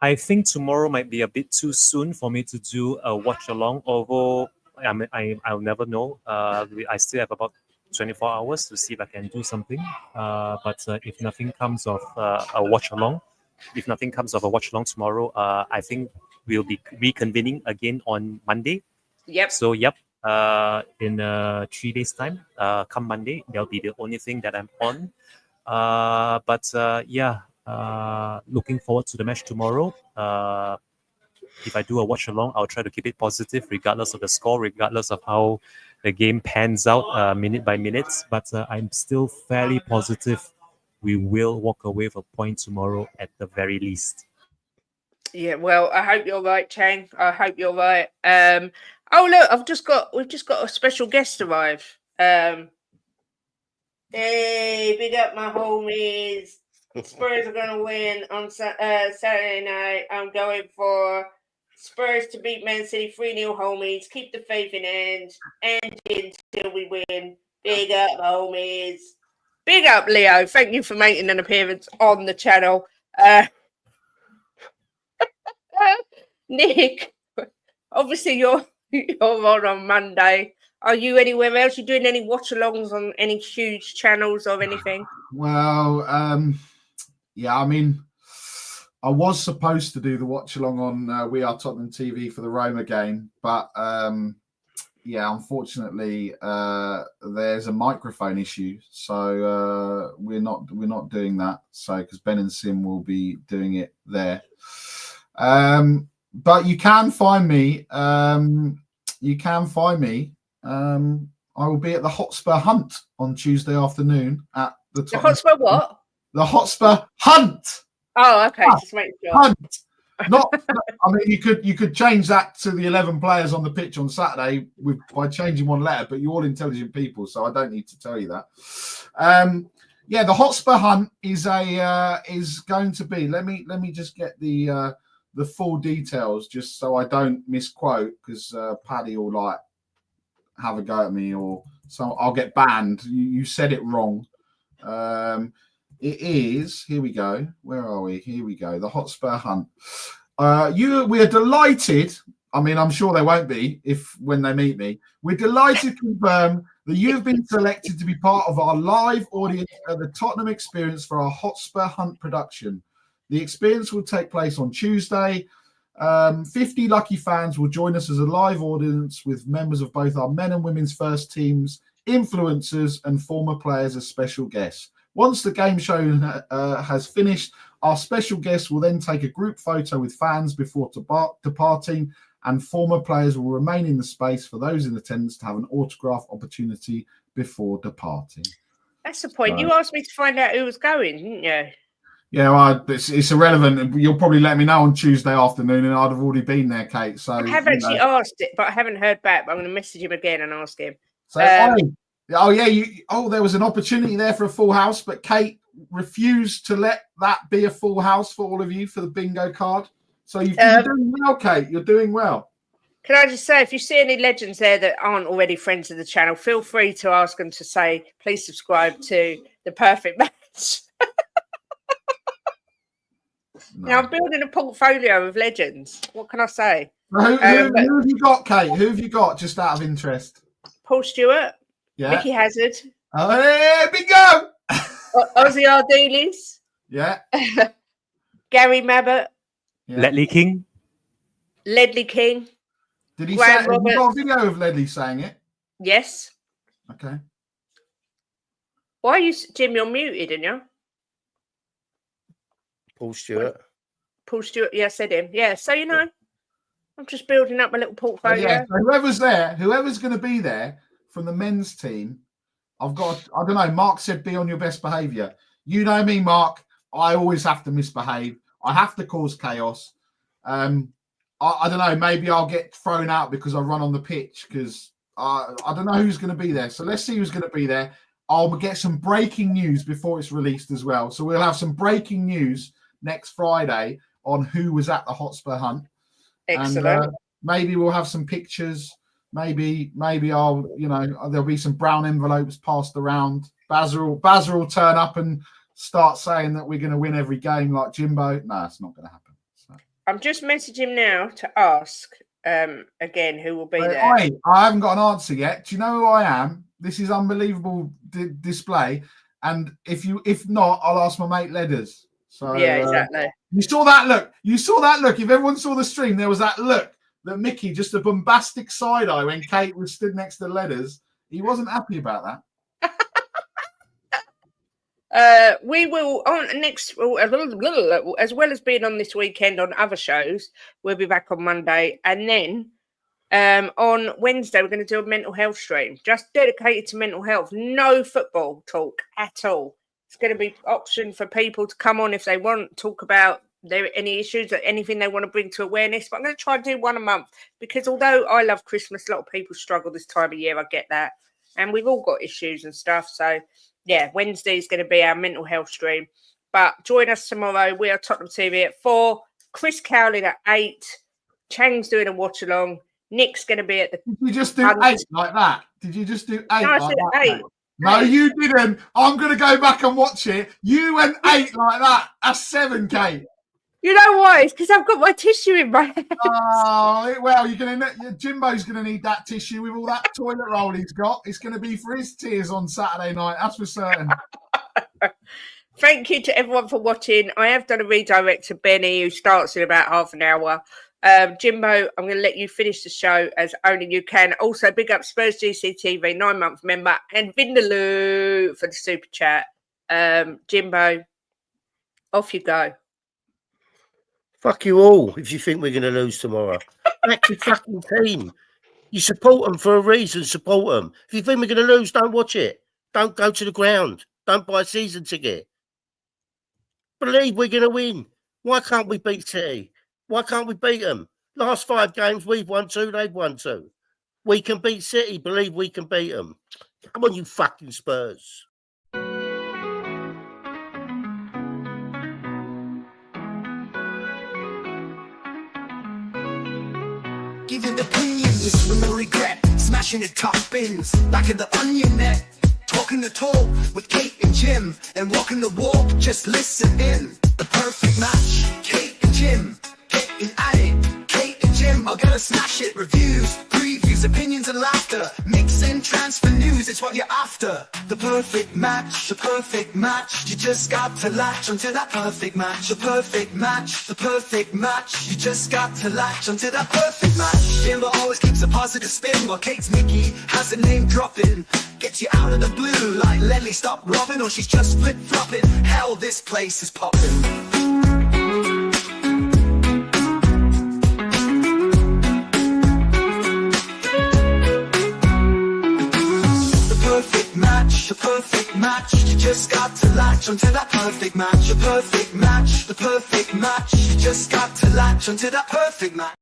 I think tomorrow might be a bit too soon for me to do a watch along, although I'll never know. I still have about 24 hours to see if I can do something. But if nothing comes of a watch along, tomorrow, I think we'll be reconvening again on Monday. Yep. So, in 3 days' time, come Monday, that'll be the only thing that I'm on. Looking forward to the match tomorrow. If I do a watch along, I'll try to keep it positive, regardless of the score, regardless of how the game pans out minute by minute. But I'm still fairly positive we will walk away with a point tomorrow at the very least. Yeah, well, I hope you're right, Chang. I hope you're right. Oh look, we've just got a special guest arrive. Hey, big up my homies. Spurs are going to win on Saturday night. I'm going for Spurs to beat Man City 3-0, homies. Keep the faith in Ange until we win. Big up, homies. Big up, Leo. Thank you for making an appearance on the channel. Nick, obviously you're on Monday. Are you anywhere else? You doing any watch-alongs on any huge channels or anything? Well, yeah, I mean, I was supposed to do the watch-along on We Are Tottenham TV for the Roma game, but yeah, unfortunately, there's a microphone issue, so we're not doing that. So because Ben and Sim will be doing it there, but you can find me. I will be at the Hotspur Hunt on Tuesday afternoon at the Tottenham. Hotspur what? The Hotspur Hunt. Oh, okay. Just make sure. Hunt. Not. I mean, you could change that to the 11 players on the pitch on Saturday by changing one letter, but you're all intelligent people, so I don't need to tell you that. Yeah, the Hotspur Hunt is going to be. Let me just get the full details, just so I don't misquote, because Paddy will like have a go at me, or so I'll get banned. You said it wrong. It is, here we go. Where are we? Here we go. The Hotspur Hunt. We are delighted. I mean, I'm sure they won't be when they meet me. We're delighted to confirm that you have been selected to be part of our live audience at the Tottenham Experience for our Hotspur Hunt production. The experience will take place on Tuesday. 50 lucky fans will join us as a live audience with members of both our men and women's first teams, influencers, and former players as special guests. Once the game show has finished, our special guests will then take a group photo with fans before departing, and former players will remain in the space for those in attendance to have an autograph opportunity before departing. That's the point. You asked me to find out who was going, didn't you? Yeah, well, it's irrelevant. You'll probably let me know on Tuesday afternoon, and I'd have already been there, Kate. So I have actually asked it, but I haven't heard back. But I'm going to message him again and ask him. So, there was an opportunity there for a full house, but Kate refused to let that be a full house for all of you for the bingo card. So you're doing well, Kate. You're doing well. Can I just say, if you see any legends there that aren't already friends of the channel, feel free to ask them to say, please subscribe to The Perfect Match. No. Now, I'm building a portfolio of legends. What can I say? Who have you got, Kate? Who have you got, just out of interest? Paul Stewart. Yeah. Mickey Hazard. Oh, here we go. Ozzy Ardiles. Yeah. Gary Mabbott. Yeah. Ledley King. Ledley King. Did he say? Have you got a video of Ledley saying it? Yes. Okay. Why are you, Jim? You're muted, aren't you? Paul Stewart. Paul Stewart. Yeah, I said him. Yeah. So I'm just building up my little portfolio. Yeah. So whoever's there, whoever's going to be there from the men's team, I don't know. Mark said be on your best behaviour. You know me, Mark. I always have to misbehave. I have to cause chaos. I don't know. Maybe I'll get thrown out because I run on the pitch, because I don't know who's going to be there. So let's see who's going to be there. I'll get some breaking news before it's released as well. So we'll have some breaking news next Friday on who was at the Hotspur Hunt. Excellent. And maybe we'll have some pictures. Maybe I'll, there'll be some brown envelopes passed around. Bazza will turn up and start saying that we're going to win every game like Jimbo. No, it's not going to happen. So. I'm just messaging him now to ask again who will be there. I haven't got an answer yet. Do you know who I am? This is unbelievable display. And if not, I'll ask my mate Ledders. So yeah, exactly. You saw that look. If everyone saw the stream, there was that look that Mickey, just a bombastic side eye when Kate was stood next to Ledders. He wasn't happy about that. We will on next, as well as being on this weekend on other shows. We'll be back on Monday, and then on Wednesday we're going to do a mental health stream, just dedicated to mental health. No football talk at all. It's going to be option for people to come on if they want, talk about any issues or anything they want to bring to awareness. But I'm going to try and do one a month, because although I love Christmas, a lot of people struggle this time of year. I get that, and we've all got issues and stuff. So yeah, Wednesday is going to be our mental health stream. But join us tomorrow. We are Tottenham TV at 4. Chris Cowling at 8. Chang's doing a watch along. Nick's going to be at the. Did you just do 8 like that? Did you just do 8? No, I said 8. No, you didn't. I'm going to go back and watch it. You went 8 like that. That's 7, Kate. You know why? It's because I've got my tissue in my hand. Oh, well, Jimbo's going to need that tissue with all that toilet roll he's got. It's going to be for his tears on Saturday night. That's for certain. Thank you to everyone for watching. I have done a redirect to Benny, who starts in about half an hour. Jimbo, I'm going to let you finish the show as only you can. Also, big up Spurs GCTV, 9-month member, and Vindaloo for the super chat. Jimbo, off you go. Fuck you all if you think we're going to lose tomorrow. Back your fucking team. You support them for a reason, support them. If you think we're going to lose, don't watch it. Don't go to the ground. Don't buy a season ticket. Believe we're going to win. Why can't we beat City? Why can't we beat them? Last 5 games, we've won 2, they've won 2. We can beat City. Believe we can beat them. Come on, you fucking Spurs. Giving opinions with no regret, smashing the top bins, like in the onion net. Talking the talk with Kate and Jim, and walking the walk, just listen in. The perfect match, Kate and Jim, getting at it. Kate and Jim are gonna smash it. Reviews, previews, opinions and laughter. Mix and transfer news, it's what you're after. The perfect match, the perfect match. You just got to latch onto that perfect match. The perfect match, the perfect match. You just got to latch onto that perfect match. Jimbo always keeps a positive spin, while Kate's Mickey has a name dropping. Gets you out of the blue like Lenny stop robbing, or she's just flip-flopping. Hell, this place is popping. The perfect match, you just got to latch onto that perfect match. The perfect match, the perfect match, you just got to latch onto that perfect match.